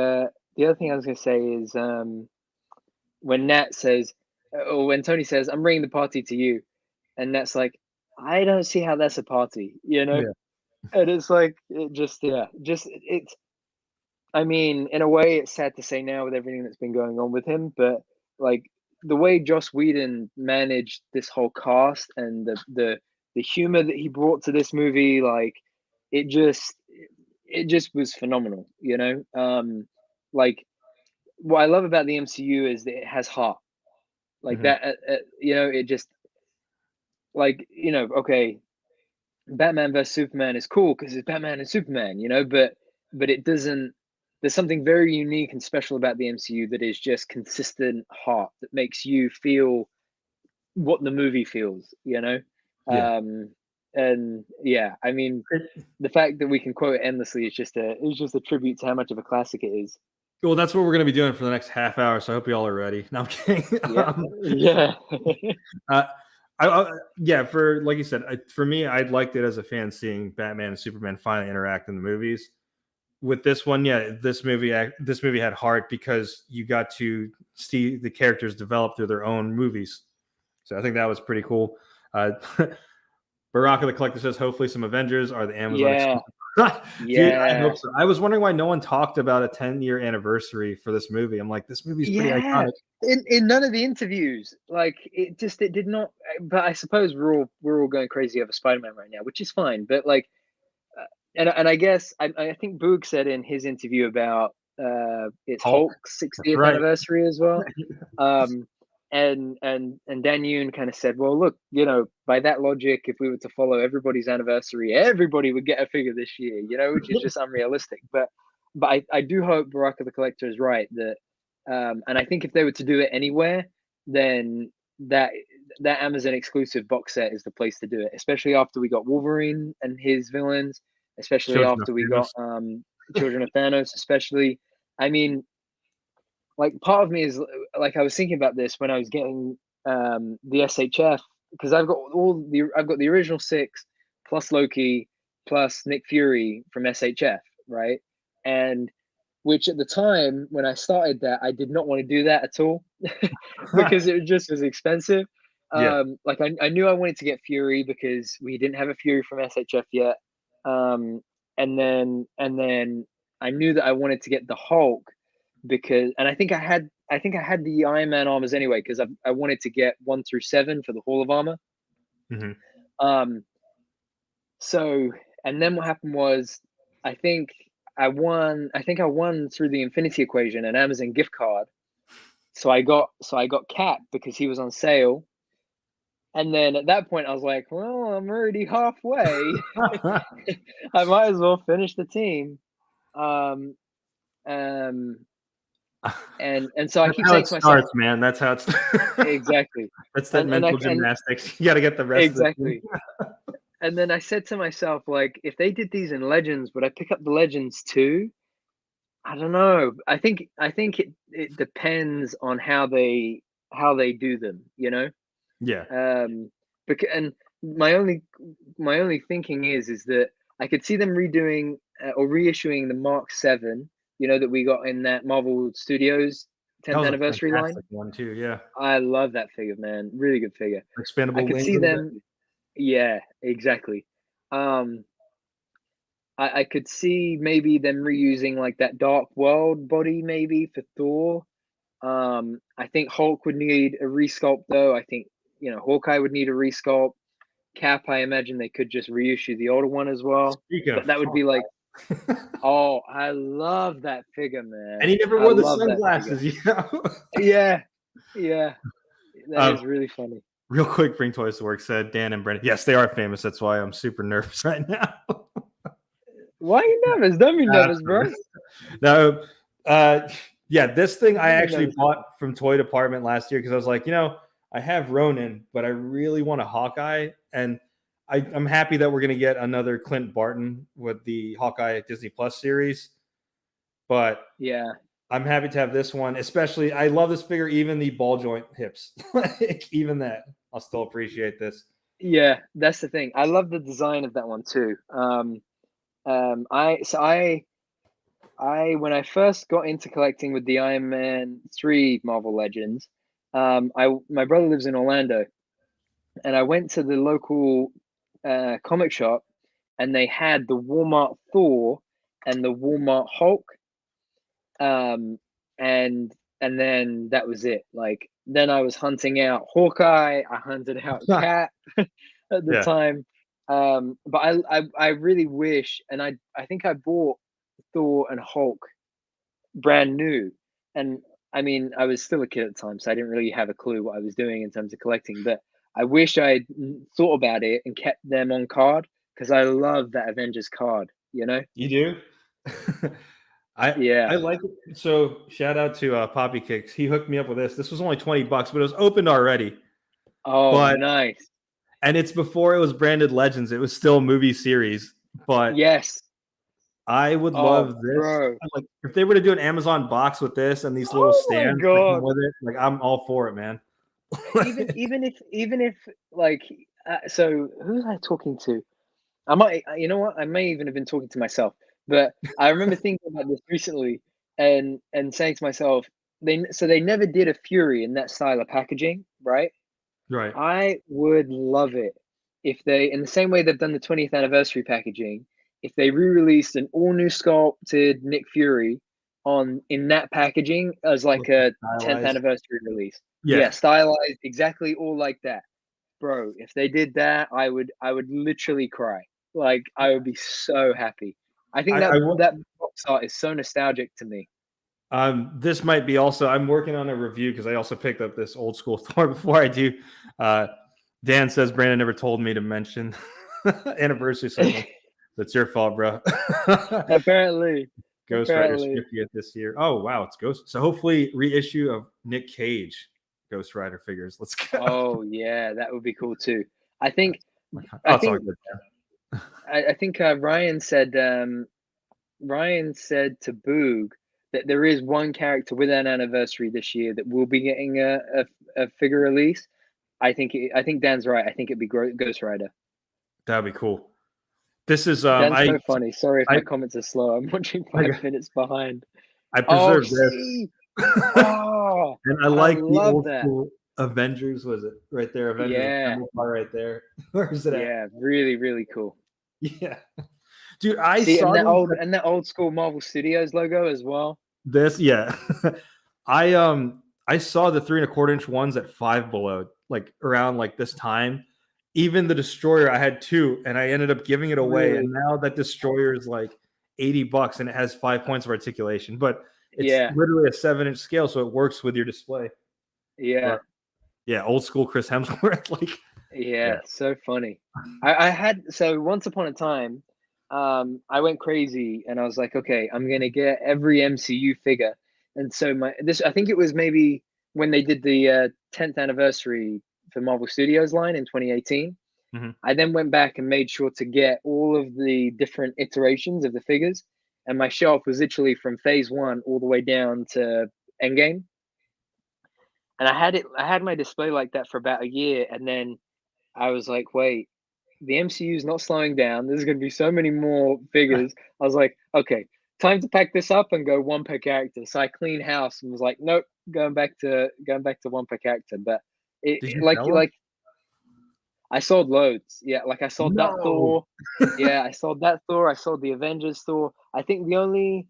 other thing I was gonna say is when Nat says, or when Tony says, "I'm bringing the party to you," and Nat's like, "I don't see how that's a party," you know. Yeah. And it's like it just yeah, just it's. I mean, in a way, it's sad to say now with everything that's been going on with him, but like the way Joss Whedon managed this whole cast and the humor that he brought to this movie, like it just it just was phenomenal, you know. Like what I love about the MCU is that it has heart, like Mhm. that. You know, it just like you know, okay, Batman vs Superman is cool because it's Batman and Superman, you know, but it doesn't. There's something very unique and special about the MCU that is just consistent heart that makes you feel what the movie feels, you know. Yeah. Um, and yeah, I mean, the fact that we can quote it endlessly is just a tribute to how much of a classic it is. Well, that's what we're going to be doing for the next half hour. So I hope you all are ready. No, I'm kidding. Yeah, yeah, Uh, yeah, for like you said, for me, I liked it as a fan seeing Batman and Superman finally interact in the movies. With this one, yeah, this movie had heart because you got to see the characters develop through their own movies. So I think that was pretty cool. Uh, Baraka the Collector says, hopefully some Avengers are the Amazon yeah, exclusive. Dude, I hope yeah. so. I was wondering why no one talked about a 10-year anniversary for this movie. I'm like, this movie's pretty Yeah, iconic. in none of the interviews, like it did not. But I suppose we're all going crazy over Spider-Man right now, which is fine. But like, and I guess I think Boog said in his interview about it's Hulk. Hulk's That's 60th right. anniversary as well. Um, and Dan Yoon kind of said, well, look, you know, by that logic, if we were to follow everybody's anniversary, everybody would get a figure this year, you know, which is just unrealistic. But I do hope Baraka the Collector is right that, and I think if they were to do it anywhere, then that Amazon exclusive box set is the place to do it, especially after we got Wolverine and his villains, especially Children of after we got Thanos. Children of Thanos, especially. I mean, like, part of me is like, I was thinking about this when I was getting the SHF, because I've got the original 6 plus Loki plus Nick Fury from SHF, right? And which at the time when I started that, I did not want to do that at all because it just was expensive. Yeah. Like, I knew I wanted to get Fury because we didn't have a Fury from SHF yet. And then I knew that I wanted to get the Hulk because, and I think I had the Iron Man armors anyway, because I wanted to get 1 through 7 for the Hall of Armor. Hmm. So, and then what happened was, I think I won through the Infinity Equation, an Amazon gift card. So I got Cap because he was on sale. And then at that point I was like, well, I'm already halfway. I might as well finish the team. And so I That's keep how saying it to myself, starts, man. That's how it starts. exactly. That's that And mental gymnastics. You got to get the rest of the exactly. And then I said to myself, like, if they did these in Legends, would I pick up the Legends too? I don't know. I think it depends on how they do them, you know? Yeah. Because, and my only thinking is that I could see them redoing or reissuing the Mark 7, you know, that we got in that Marvel Studios That 10th was a anniversary line. fantastic one too. Yeah. I love that figure, man. Really good figure. I Expandable could wings see and them. Yeah, exactly. Um, I could see maybe them reusing like that Dark World body maybe for Thor. I think Hulk would need a resculpt though. I think, you know, Hawkeye would need a resculpt. Cap, I imagine they could just reissue the older one as well. speaking of But that would be like, Hawkeye. oh, I love that figure, And man. he never I wore the love that figure. sunglasses, you know. Yeah, yeah, that um, is really funny. real quick, Bring Toys to Work said Dan and Brendan. Yes, they are famous. That's why I'm super nervous right now. Why are you nervous? Don't be nervous, bro. No, yeah, this thing I Don't be actually nervous. bought from Toy Department last year because I was like, you know, I have Ronin, but I really want a Hawkeye, and I'm happy that we're going to get another Clint Barton with the Hawkeye Disney Plus series. But Yeah, I'm happy to have this one, especially. I love this figure, even the ball joint hips, like even that. I'll still appreciate this. yeah, that's the thing. I love the design of that one too. I when I first got into collecting with the Iron Man 3 Marvel Legends, my brother lives in Orlando, and I went to the local comic shop, and they had the Walmart Thor and the Walmart Hulk, and then that was it. Like, then I was hunting out Hawkeye. I hunted out Cat at the Yeah, time. But I really wish, and I think I bought Thor and Hulk brand new, and I mean, I was still a kid at the time, so I didn't really have a clue what I was doing in terms of collecting. But I wish I thought about it and kept them on card, because I love that Avengers card. You know? you do. Yeah. I like it. So shout out to Poppy Kicks. He hooked me up with this. This was only $20, but it was opened already. Oh, But nice. and it's before it was branded Legends. It was still movie series. But Yes. I would Oh, love this. bro. Like if they were to do an Amazon box with this and these little Oh my stands that come God. with it, like I'm all for it, man. Even if like, so who was I talking to? I might, you know what? I may even have been talking to myself, but I remember thinking about this recently, and saying to myself, they never did a Fury in that style of packaging, right? Right. I would love it if they, in the same way they've done the 20th anniversary packaging, if they re-released an all new sculpted Nick Fury in that packaging as like a 10th Stylized. anniversary release. Yeah. Yeah, stylized exactly all like that. Bro, if they did that, I would literally cry. Like, I would be so happy. I think I will. that box art is so nostalgic to me. This might be also. I'm working on a review because I also picked up this old school Thor. Before I do, Dan says Brandon never told me to mention anniversary segment. That's your fault, bro. Apparently. Ghost Rider's 50th this year. Oh wow, it's Ghost. So hopefully reissue of Nick Cage Ghost Rider figures. Let's go. Oh yeah, that would be cool too. I think Oh, I it's all think good. Yeah. I think Ryan said to Boog that there is one character with an anniversary this year that will be getting a figure release. I think Dan's right. I think it'd be Ghost Rider. That'd be cool. This is Dan's so funny. Sorry if I my comments are slow. I'm watching 5 minutes behind. I Oh, preserved this. see. Oh, And I I like the love old that. school Avengers. Was it right there? Avengers Yeah. Assemble bar right there. Where is it at? Yeah, really, really cool. Yeah, dude, I See, saw and that old school Marvel Studios logo as well. this. Yeah, I saw the 3¼ inch ones at Five Below, like around like this time. Even the Destroyer, I had two, and I ended up giving it away. Really? And now that Destroyer is like $80, and it has 5 points of articulation, but it's Yeah. literally a 7-inch scale, so it works with your display. Yeah. But yeah, old school Chris Hemsworth, like Yeah, so funny. I had so once upon a time, I went crazy and I was like, okay, I'm gonna get every MCU figure. And so I think it was maybe when they did the 10th anniversary for Marvel Studios line in 2018. Mhm. I then went back and made sure to get all of the different iterations of the figures, and my shelf was literally from Phase 1 all the way down to Endgame. And I had my display like that for about a year, and then I was like, wait, the MCU is not slowing down. There's going to be so many more figures. I was like, okay, time to pack this up and go one per character. So I cleaned house and was like, nope, going back to one per character. But Did you like sell them? I sold loads. Yeah, like I sold that No. Thor. Yeah, I sold that Thor. I sold the Avengers Thor. I think the only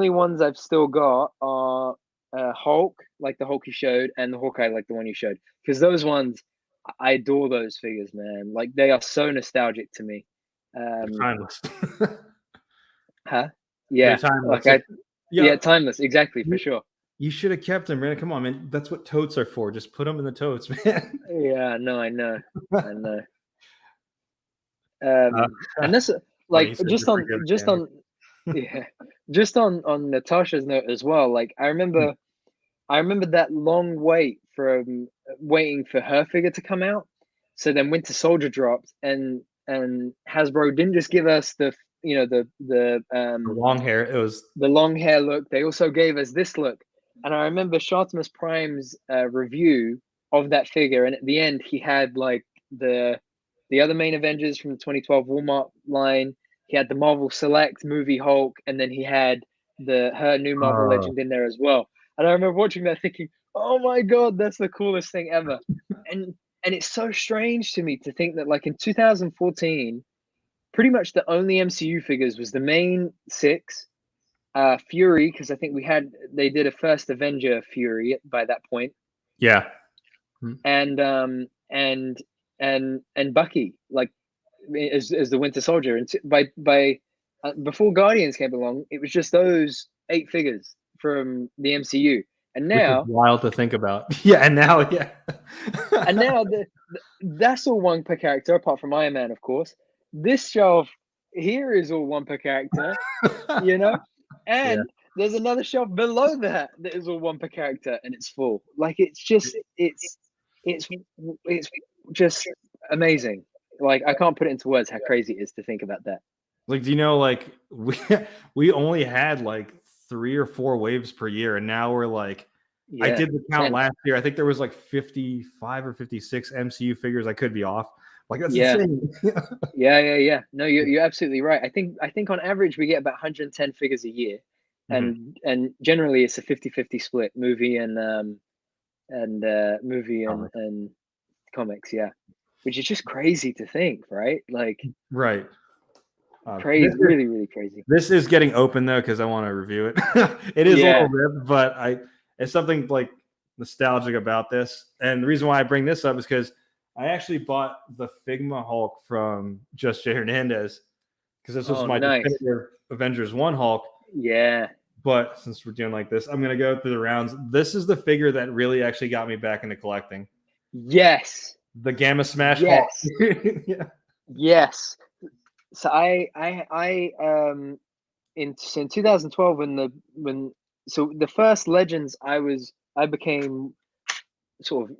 ones I've still got are Hulk, like the Hulk you showed, and the Hawkeye, like the one you showed. Because those ones, I adore those figures, man. Like they are so nostalgic to me. They're Um, timeless. huh? They're Yeah, timeless. like I, Yeah, yeah, timeless, exactly, for you, sure. you should have kept them, man. Come on, man. That's what totes are for. Just put them in the totes, man. Yeah, no, I know, I know. Uh, And that's funny. like You said just forgive just Danny. on, yeah, just on Natasha's note as well. Like I remember that long wait from waiting for her figure to come out. So then Winter Soldier dropped, and Hasbro didn't just give us The long hair. It was the long hair look. They also gave us this look. And I remember Shartimus Prime's review of that figure, and at the end he had like the other main Avengers from the 2012 Walmart line. He had the Marvel Select movie Hulk, and then he had her new Marvel Legend in there as well. And I remember watching that thinking, "Oh my god, that's the coolest thing ever!" And it's so strange to me to think that like in 2014, pretty much the only MCU figures was the main six, Fury, because I think they did a first Avenger Fury by that point, yeah. and and Bucky like as the Winter Soldier, and by before Guardians came along, it was just those 8 figures from the MCU, and Which is now wild to think about. Yeah, and now, yeah. and now that's all one per character, apart from Iron Man, of course. This shelf here is all one per character, you know, Yeah. and there's another shelf below that that is all one per character, and it's full. Like it's just it's just amazing. Like I can't put it into words how crazy it is to think about that. Like, do you know, like we only had like 3 or 4 waves per year, and now we're like, I Yeah, did the count 10. last year. I think there was like 55 or 56 MCU figures. I could be off. Like that's Yeah, insane. yeah. No, you're absolutely right. I think on average we get about 110 figures a year, Mhm. and generally it's a 50-50 split, movie Oh, and comics. Yeah, which is just crazy to think, right? Like right. crazy, really, really crazy. This is getting open though because I want to review it. It is a Yeah. little ripped, but it's something like nostalgic about this. And the reason why I bring this up is because I actually bought the Figma Hulk from Just J Hernandez because this was Oh, my nice. definitive Avengers 1 Hulk. Yeah. But since we're doing like this, I'm gonna go through the rounds. This is the figure that really actually got me back into collecting. Yes. The Gamma Smash Yes. Hulk. Yeah. Yes. So in 2012 when the first Legends I became sort of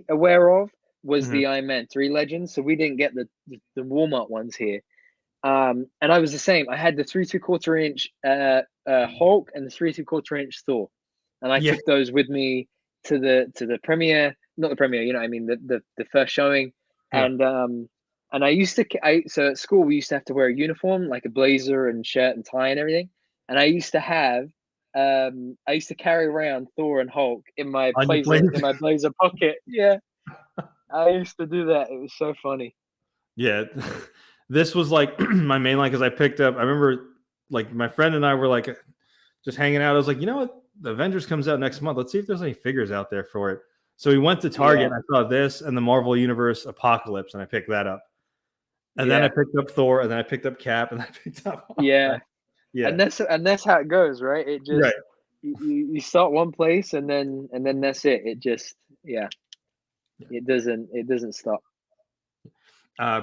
aware of was Mhm. the Iron Man 3 Legends. So we didn't get the Walmart ones here. And I was the same. I had the 3 3/4 inch Hulk and the 3 3/4 inch Thor, and I Yeah. took those with me to the premiere, not the premiere, you know, what I mean the first showing, Yeah. and I used to so at school we used to have to wear a uniform, like a blazer and shirt and tie and everything, and I used to carry around Thor and Hulk On your plane. in my blazer pocket. Yeah, I used to do that. It was so funny. Yeah. This was like my main line because I picked up. I remember like my friend and I were like just hanging out. I was like, you know what? The Avengers comes out next month. Let's see if there's any figures out there for it. So we went to Target. Yeah, And I saw this and the Marvel Universe Apocalypse, and I picked that up. And then I yeah, picked up Thor, and then I picked up Cap, and I picked up yeah. yeah, And that's how it goes, right? It right. just you start one place and then that's it. It just yeah, it doesn't stop.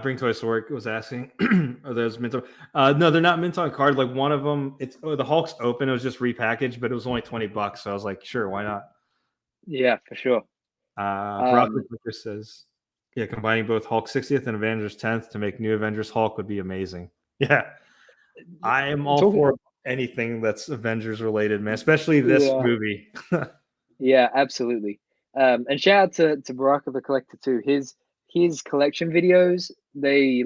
Bring Toys to Work was asking, are those mint on? No, they're not mint on card. Like one of them, the Hulk's open. It was just repackaged, but it was only $20. So I was like, sure, why not? Yeah, for sure. Brock Um, Whitaker says, yeah, combining both Hulk 60th and Avengers 10th to make new Avengers Hulk would be amazing. Yeah, I am all talking. for anything that's Avengers related, man. Especially this Yeah, movie. yeah, absolutely. And shout out to Baraka the Collector too. His collection videos, they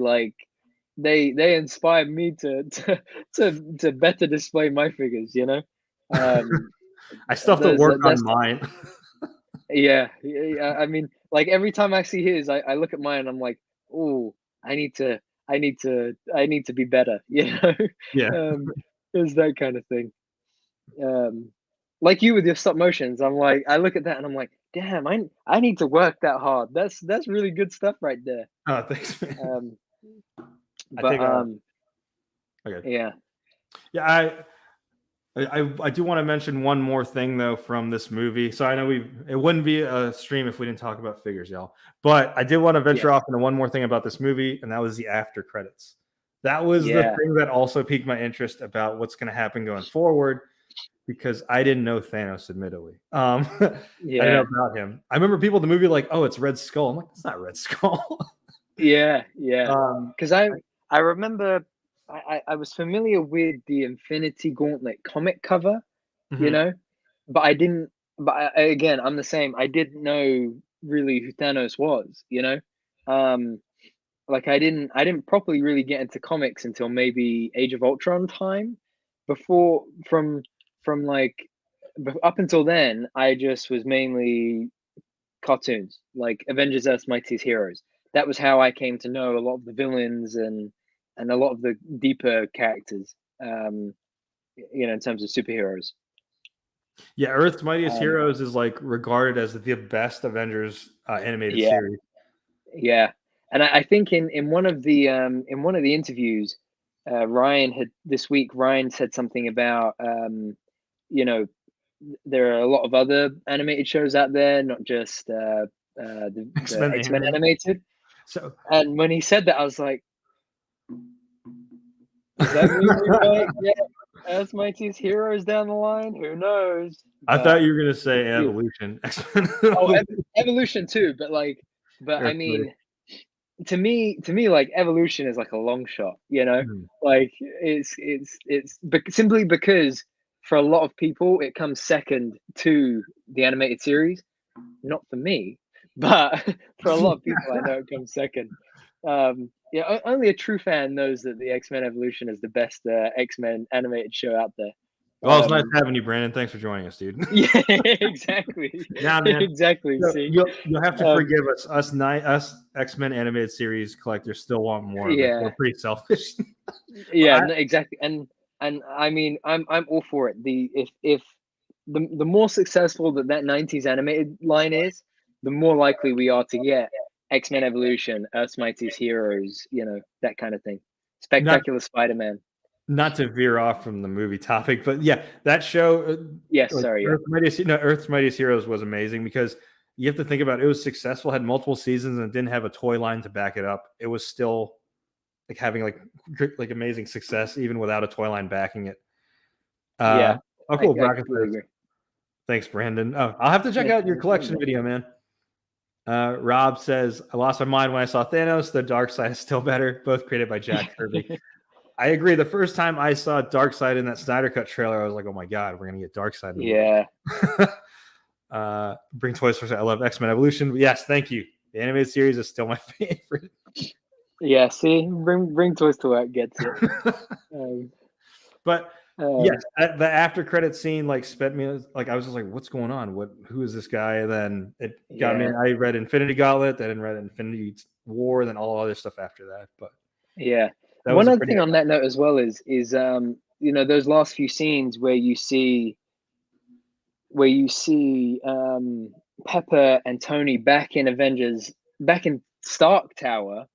inspire me to better display my figures. You know, um, I still have to work on that's mine. yeah, yeah. I mean, like every time I see his, I look at mine and I'm like, oh, I need to, I need to be better. You know, Yeah. it's that kind of thing. Um, like you with your stop motions, I'm like, I look at that and I'm like, damn, I need to work that hard. That's really good stuff right there. Oh, thanks, man. Um, I but think. Okay. yeah, Yeah, I do want to mention one more thing though from this movie. So I know it wouldn't be a stream if we didn't talk about figures, y'all. But I did want to venture yes, off into one more thing about this movie, and that was the after credits. That was the yeah, thing that also piqued my interest about what's going to happen going forward, because I didn't know Thanos, admittedly. I didn't know yeah, about him. I remember people in the movie like, oh, it's Red Skull. I'm like, it's not Red Skull. yeah, yeah. um, Because I remember I was familiar with the Infinity Gauntlet comic cover, you mhm. know, but I didn't. But again, I'm the same. I didn't know really who Thanos was, you know. Um, like I didn't properly really get into comics until maybe Age of Ultron time. Before from like up until then, I just was mainly cartoons like Avengers: Earth's Mightiest Heroes. That was how I came to know a lot of the villains and a lot of the deeper characters. You know, in terms of superheroes. Yeah, Earth's Mightiest Um, Heroes is like regarded as the best Avengers animated yeah, series. yeah, and I think in one of the interviews, Ryan had this week. Ryan said something about you know there are a lot of other animated shows out there, not just the X-Men X Men animated. animated. So And when he said that, I was like, does that mean we might get as Mighty's heroes down the line? Who knows? I But thought you were gonna say yeah. Evolution. X-Men Oh, Evolution. evolution too. But like, but I Earth's Mightiest. mean, to me, like evolution is like a long shot. You know, Mhm. like simply because for a lot of people it comes second to the animated series. Not for me, but for a lot of people, I know it comes second. Yeah, only a true fan knows that the X Men Evolution is the best X Men animated show out there. Well, it's nice Um, having you, Brandon. Thanks for joining us, dude. yeah, exactly, Nah, man. exactly. So See, you'll have to um, forgive us. Us X-Men animated series collectors still want more of it. We're yeah, pretty selfish. yeah, I, no, exactly. And I mean, I'm all for it. The if the more successful that '90s animated line is, the more likely we are to get X Men Evolution, Earth's Mightiest Heroes, you know, that kind of thing. not Spectacular Spider Man. not to veer off from the movie topic, but yeah, that show, Yes, like sorry, yeah, Earth's Mightiest Heroes was amazing because you have to think about it, it was successful, had multiple seasons, and didn't have a toy line to back it up. It was still like having like amazing success even without a toy line backing it. yeah. Oh, cool. I Bracket completely says, agree. thanks, Brandon. Oh, I'll have to check Yeah, out your no problem, collection bro. video, man. Rob says, I lost my mind when I saw Thanos. The Dark Side is still better. Both created by Jack Kirby. I agree. The first time I saw Dark Side in that Snyder Cut trailer, I was like, oh my God, we're going to get Dark Side. Yeah. Bring Toys for I love X-Men Evolution. Yes, thank you. The animated series is still my favorite. Yeah, see, bring Toys to Work gets it. But yes, the after credit scene like spent me like I was just like, what's going on? Who is this guy? And then it got me. I read Infinity Gauntlet, then read Infinity War, then all other stuff after that. But yeah, one other thing on that note as well is you know, those last few scenes where you see Pepper and Tony back in Avengers, back in Stark Tower,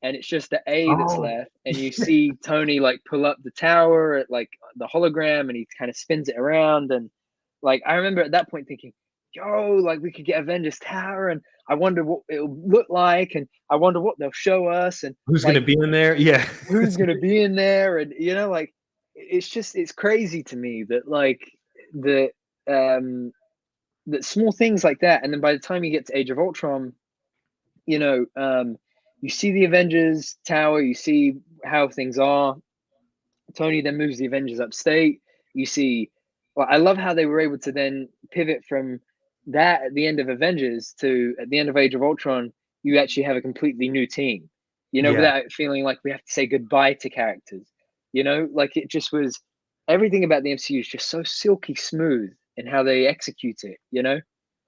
and it's just the A that's left, and you see Tony like pull up the tower at like the hologram, and he kind of spins it around, and like I remember at that point thinking, yo, like we could get Avengers Tower, and I wonder what it'll look like, and I wonder what they'll show us, and who's like, going to be in there? Yeah, who's going to be in there, and you know, like it's crazy to me that like the small things like that, and then by the time you get to Age of Ultron, you know, you see the Avengers Tower, you see how things are. Tony then moves the Avengers upstate. You see, well, I love how they were able to then pivot from that at the end of Avengers to at the end of Age of Ultron, you actually have a completely new team, you know, without feeling like we have to say goodbye to characters, you know, like it just was, everything about the MCU is just so silky smooth in how they execute it, you know?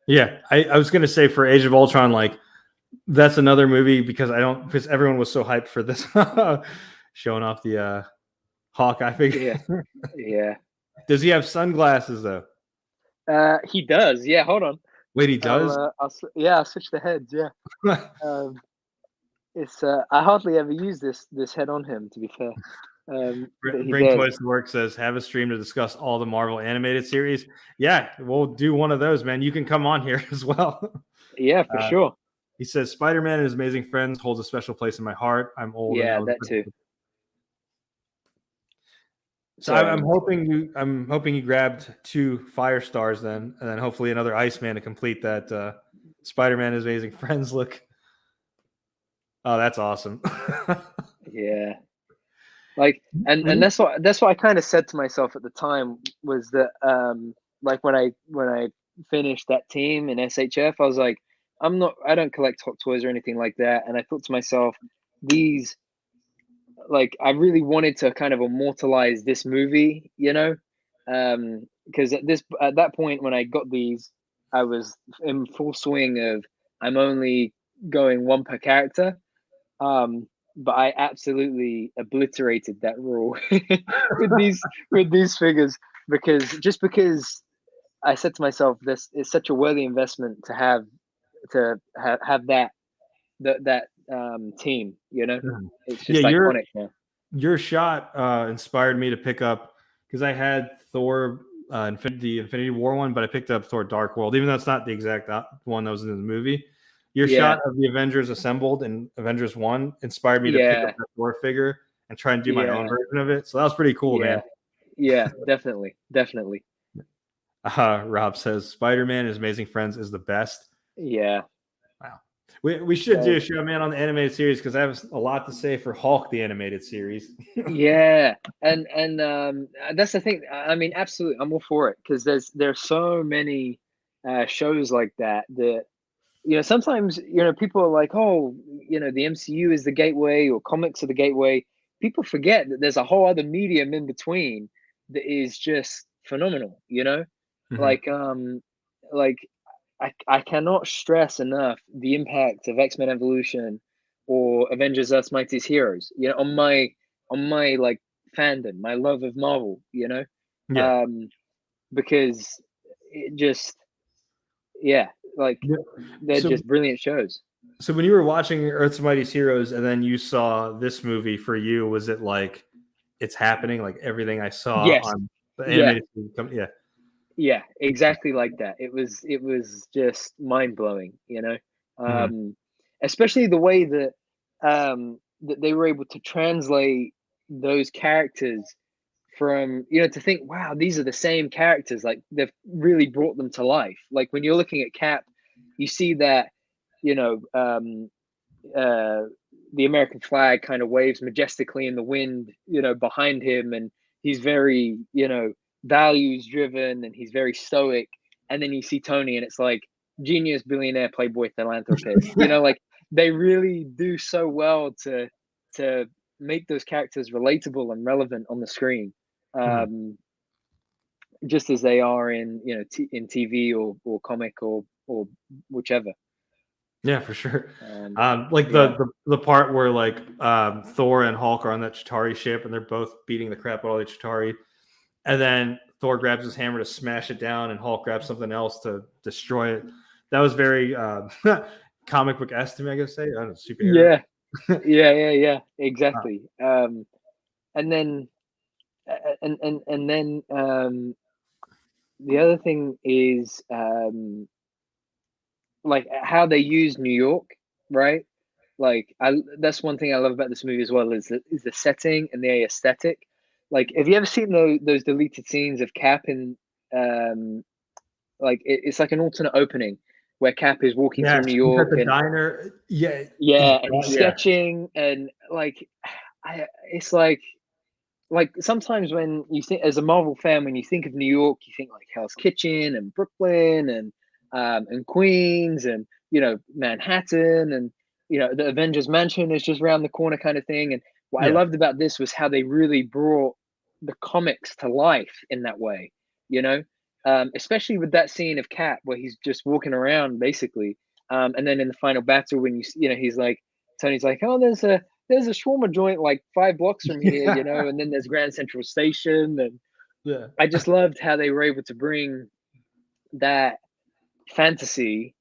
Yeah, I was going to say for Age of Ultron, like that's another movie because everyone was so hyped for this showing off the Hawkeye figure. Yeah. Does he have sunglasses though? He does. Yeah. Hold on. Wait, he does? I'll switch the heads. Yeah. It's I hardly ever use this head on him, to be fair. Bring Toys to Work says, have a stream to discuss all the Marvel animated series. Yeah, we'll do one of those, man. You can come on here as well. Yeah, for sure. He says, Spider-Man and His Amazing Friends holds a special place in my heart. I'm old. Yeah, that too. So I'm hoping you grabbed 2 Fire Stars then, and then hopefully another Iceman to complete that Spider-Man and His Amazing Friends look. Oh, that's awesome. Yeah. Like, and that's what I kind of said to myself at the time was that like when I finished that team in SHF, I was like, I don't collect Hot Toys or anything like that, and I thought to myself, these, like, I really wanted to kind of immortalize this movie, you know, because at that point when I got these, I was in full swing of I'm only going 1 per character. But I absolutely obliterated that rule with these figures because I said to myself, this is such a worthy investment to have that team. You know, it's just iconic now. Your shot inspired me to pick up, because I had Thor, the Infinity War one, but I picked up Thor Dark World, even though it's not the exact one that was in the movie. Your shot of the Avengers assembled in Avengers 1 inspired me to pick up that Thor figure and try and do my own version of it. So that was pretty cool, man. Yeah, definitely. Rob says, Spider-Man and His Amazing Friends is the best. Yeah. Wow. We should do a show, man, on the animated series, because I have a lot to say for Hulk, the animated series. Yeah. And that's the thing. I mean, absolutely, I'm all for it, because there's so many shows like that, you know, sometimes, you know, people are like, oh, you know, the MCU is the gateway or comics are the gateway. People forget that there's a whole other medium in between that is just phenomenal, you know? Mm-hmm. Like I cannot stress enough the impact of X-Men Evolution or Avengers Earth's Mightiest Heroes, you know, on my like fandom, my love of Marvel, you know? Yeah. Because it just, like, they're just brilliant shows. So when you were watching Earth's Mightiest Heroes and then you saw this movie, for you, was it like it's happening, like everything I saw on the animated movie? Yeah, exactly like that. It was just mind-blowing, you know? Especially the way that that they were able to translate those characters from, you know, to think, wow, these are the same characters, like they've really brought them to life. Like when you're looking at Cap, you see that the American flag kind of waves majestically in the wind, behind him, and he's very, values driven, and he's very stoic. And then you see Tony, and it's like genius, billionaire, playboy, philanthropist. Like they really do so well to make those characters relatable and relevant on the screen, just as they are in in TV or comic or whichever. Yeah, for sure. Like the part where like Thor and Hulk are on that Chitauri ship, and they're both beating the crap out of the Chitauri, and then Thor grabs his hammer to smash it down, and Hulk grabs something else to destroy it. That was very comic book esque to me, I guess. I don't know, superhero. Yeah, exactly. And then the other thing is like how they use New York, right? Like that's one thing I love about this movie as well, is the setting and the aesthetic. Like, have you ever seen those deleted scenes of Cap in like it's like an alternate opening where Cap is walking through New York at the and diner, and he's sketching, and like it's like sometimes when you think, as a Marvel fan, when you think of New York, you think like Hell's Kitchen and Brooklyn and Queens and Manhattan, and the Avengers mansion is just around the corner kind of thing. And what I loved about this was how they really brought the comics to life in that way, especially with that scene of Cap where he's just walking around basically, and then in the final battle when he's like, Tony's like, oh, there's a shawarma joint like 5 blocks from here, and then there's Grand Central Station. And I just loved how they were able to bring that fantasy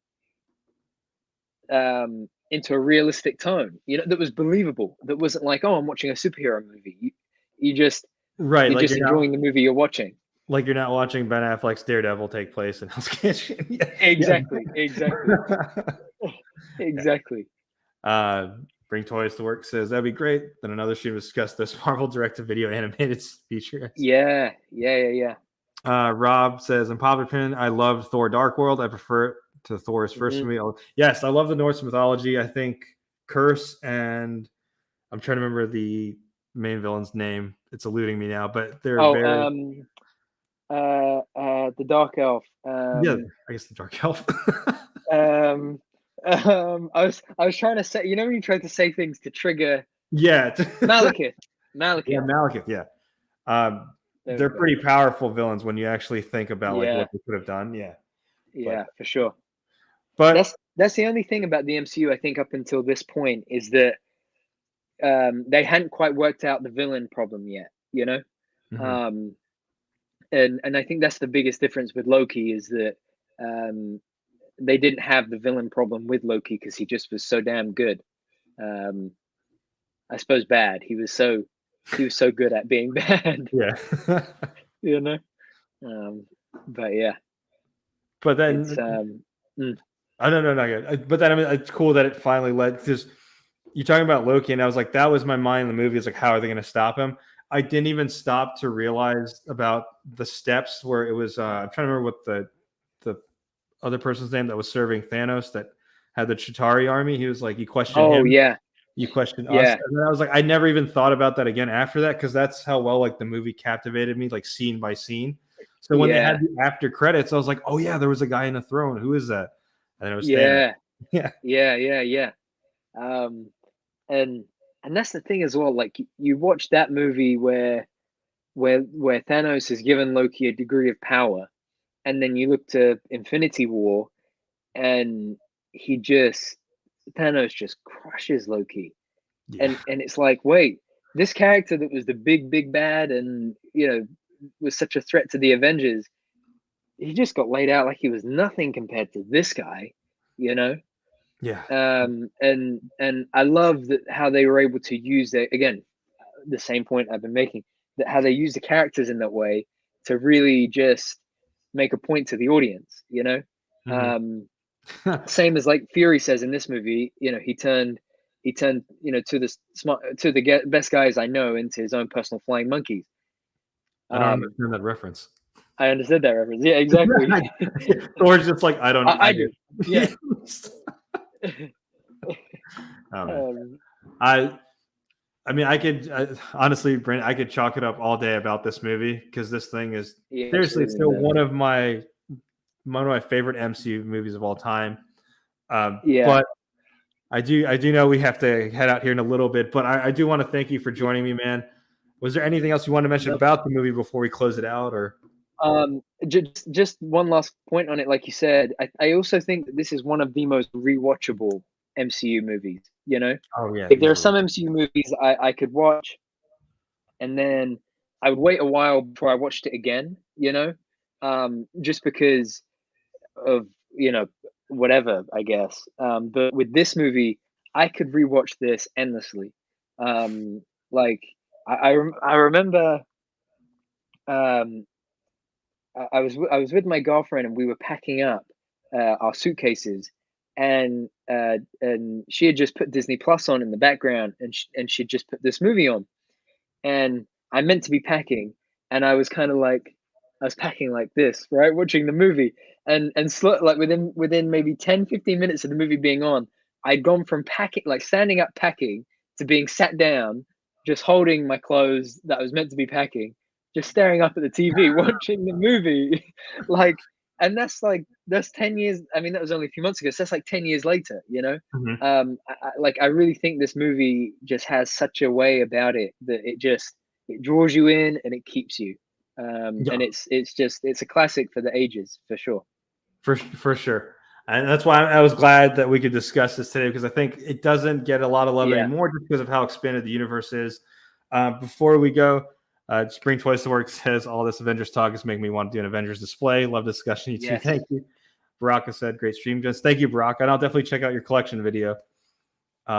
into a realistic tone, that was believable, that wasn't like, oh, I'm watching a superhero movie. You're just enjoying the movie you're watching. Like you're not watching Ben Affleck's Daredevil take place in Hell's Kitchen. Exactly. Bring Toys to Work says that'd be great. Then another should discuss this Marvel direct-to-video animated feature. Yeah. Rob says, in popular opinion, I loved Thor: Dark World. I prefer it to Thor's first movie. Yes, I love the Norse mythology. I think Curse, and I'm trying to remember the main villain's name. It's eluding me now, but they're the Dark Elf. I guess the Dark Elf. I was trying to say, when you tried to say things to trigger. Malekith. Yeah, Malekith. Yeah. They're pretty powerful villains when you actually think about like what they could have done. Yeah, for sure. But that's the only thing about the MCU, I think, up until this point, is that they hadn't quite worked out the villain problem yet, and I think that's the biggest difference with Loki, is that they didn't have the villain problem with Loki because he just was so damn good. I suppose bad. He was so good at being bad. Yeah. But yeah. But then I don't know, not good. But then, I mean, it's cool that it finally led, because you're talking about Loki, and I was like, that was my mind in the movie. It's like, how are they going to stop him? I didn't even stop to realize about the steps where it was. I'm trying to remember what the other person's name that was serving Thanos that had the Chitauri army. He was like, you questioned him. Yeah. You questioned us. And then I was like, I never even thought about that again after that, because that's how well like the movie captivated me, like scene by scene. So when they had the after credits, I was like, oh yeah, there was a guy in a throne. Who is that? And then it was Thanos. Yeah. And that's the thing as well. Like, you watch that movie where Thanos has given Loki a degree of power, and then you look to Infinity War, and Thanos just crushes Loki. And it's like, wait, this character that was the big bad and was such a threat to the Avengers, he just got laid out like he was nothing compared to this guy, And I love that how they were able to use the same point I've been making, that how they use the characters in that way to really just make a point to the audience, Same as like Fury says in this movie, he turned to the best guys I know into his own personal flying monkeys. I don't understand that reference. I understood that reference. Yeah, exactly. Thor's just like, I do. Yeah. Oh man, I I mean, honestly, Brent, I could chalk it up all day about this movie because this thing is yeah, seriously absolutely, still man. one of my favorite MCU movies of all time. Yeah. But I do know we have to head out here in a little bit. But I do want to thank you for Yeah. joining me, man. Was there anything else you want to mention No, about the movie before we close it out? Or just one last point on it. Like you said, I also think that this is one of the most rewatchable MCU movies. You know, oh yeah, like there are easily. some MCU movies I could watch and then I would wait a while before I watched it again. You know, just because of whatever, I guess. But with this movie, I could rewatch this endlessly. Um, like I remember. Um, I was with my girlfriend and we were packing up our suitcases, and she had just put Disney Plus on in the background, and she'd just put this movie on, and I meant to be packing, and I was packing like this, right, watching the movie, and like within maybe 10-15 minutes of the movie being on, I'd gone from packing, like standing up packing, to being sat down, just holding my clothes that I was meant to be packing, just staring up at the TV, watching the movie, like, and that's 10 years. I mean, that was only a few months ago, so that's like 10 years later, you know. Mhm. I really think this movie just has such a way about it that it draws you in and it keeps you. Yeah, And it's a classic for the ages for sure. for sure. And that's why I was glad that we could discuss this today because I think it doesn't get a lot of love Yeah. anymore just because of how expanded the universe is. Before we go, Spring Toys to Work says all this Avengers talk is making me want to do an Avengers display. Love discussion, you too. Yes. Thank you. Baraka said, great stream, Jones. Thank you, Baraka. And I'll definitely check out your collection video.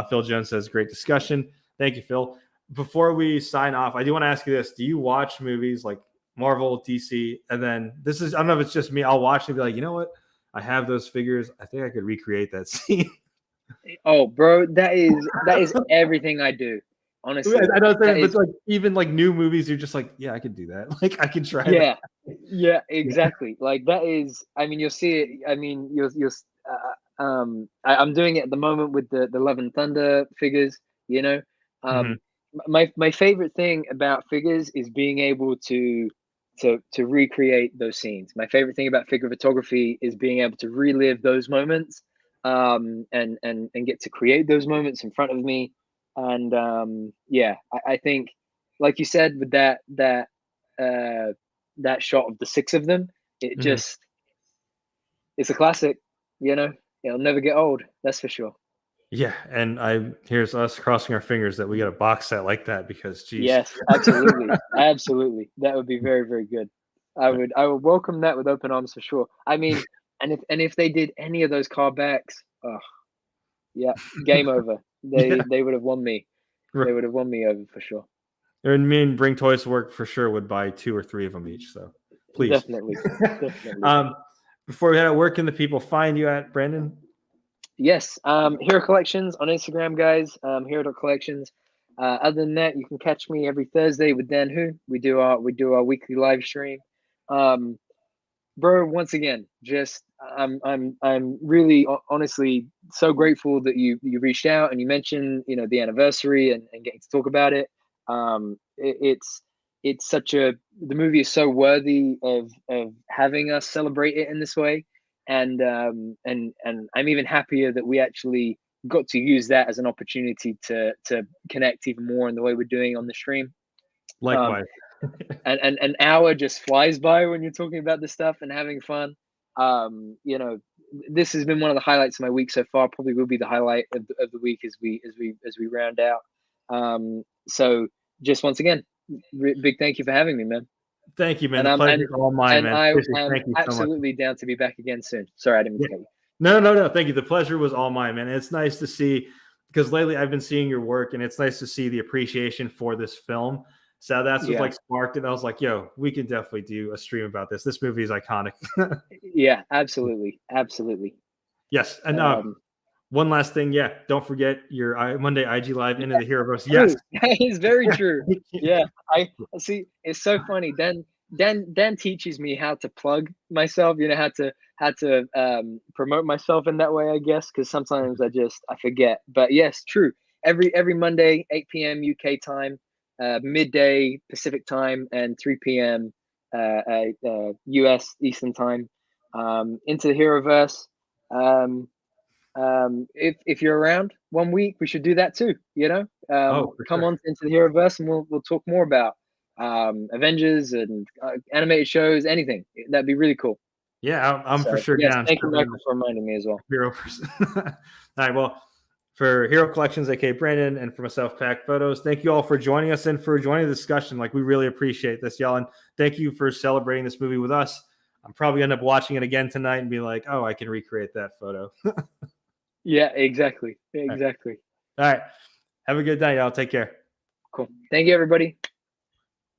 Phil Jones says, great discussion. Thank you, Phil. Before we sign off, I do want to ask you this. Do you watch movies like Marvel, DC, and then I don't know if it's just me, I'll watch and be like, you know what? I have those figures. I think I could recreate that scene. Oh, bro, that is everything I do. Honestly, I know, that but is like even like new movies, you're just like, yeah, I could do that. Like I can try that. yeah, yeah, Yeah. exactly. Like that is. I mean, you'll see it. I mean, you'll. I'm doing it at the moment with the Love and Thunder figures. You know, Mhm. um, my favorite thing about figures is being able to recreate those scenes. My favorite thing about figure photography is being able to relive those moments, and get to create those moments in front of me. And yeah, I think, like you said, with uh, that shot of the six of them, it Mhm. just it's a classic. You know, it'll never get old. That's for sure. Yeah, and here's us crossing our fingers that we get a box set like that because, geez. Yes, absolutely, absolutely. That would be very, very good. I would welcome that with open arms for sure. I mean, and if they did any of those car backs, oh yeah, game over. Yeah, They would have won me. They would have won me over for sure. and me and Bring Toys to Work for sure would buy 2 or 3 of them each. So please. Definitely, definitely. um, Before we head out, where can the people find you at, Brandon? Yes, Hero.Collections on Instagram, guys. Hero.Collections. Other than that, you can catch me every Thursday with Dan Who. We do our weekly live stream. Um, Bro, once again, just I'm really honestly so grateful that you reached out and you mentioned the anniversary and getting to talk about it. It's such a the movie is so worthy of having us celebrate it in this way, and I'm even happier that we actually got to use that as an opportunity to connect even more in the way we're doing on the stream. Um, Likewise. and an hour just flies by when you're talking about this stuff and having fun. This has been one of the highlights of my week so far. Probably will be the highlight of the week as we round out. So just once again, big thank you for having me, man. Thank you, man. And The I'm pleasure is all mine, and man. I Seriously, am thank you so much. absolutely down to be back again soon. Sorry, I didn't mean Yeah. to cut you. No, no, no. Thank you. The pleasure was all mine, man. It's nice to see because lately I've been seeing your work, and it's nice to see the appreciation for this film. So that's what Yeah, like sparked it. I was like, "Yo, we can definitely do a stream about this. This movie is iconic." yeah, absolutely, absolutely. Yes, and Um, one last thing, yeah, don't forget your Monday IG live into the Hero Bros. Yes, True. That is very true. Yeah, I see. It's so funny. Dan teaches me how to plug myself, how to promote myself in that way, I guess, because sometimes I forget. But yes, true. Every Monday, 8 p.m. UK time, midday Pacific time, and 3 p.m. US Eastern time. Into the Heroverse. If you're around 1 week, we should do that too. Oh, for Come sure. on into the Heroverse, and we'll talk more about Avengers and animated shows, anything. That'd be really cool. Yeah, I'm for So sure yes, down. thank you, Michael, for reminding me as well. Hero person. All right. Well, for Hero Collections, aka Brandon, and for myself, Pack Photos, thank you all for joining us and for joining the discussion. Like, we really appreciate this, y'all. And thank you for celebrating this movie with us. I'm probably end up watching it again tonight and be like, oh, I can recreate that photo. Yeah, exactly. Exactly. All right. Have a good night, y'all. Take care. Cool. Thank you, everybody.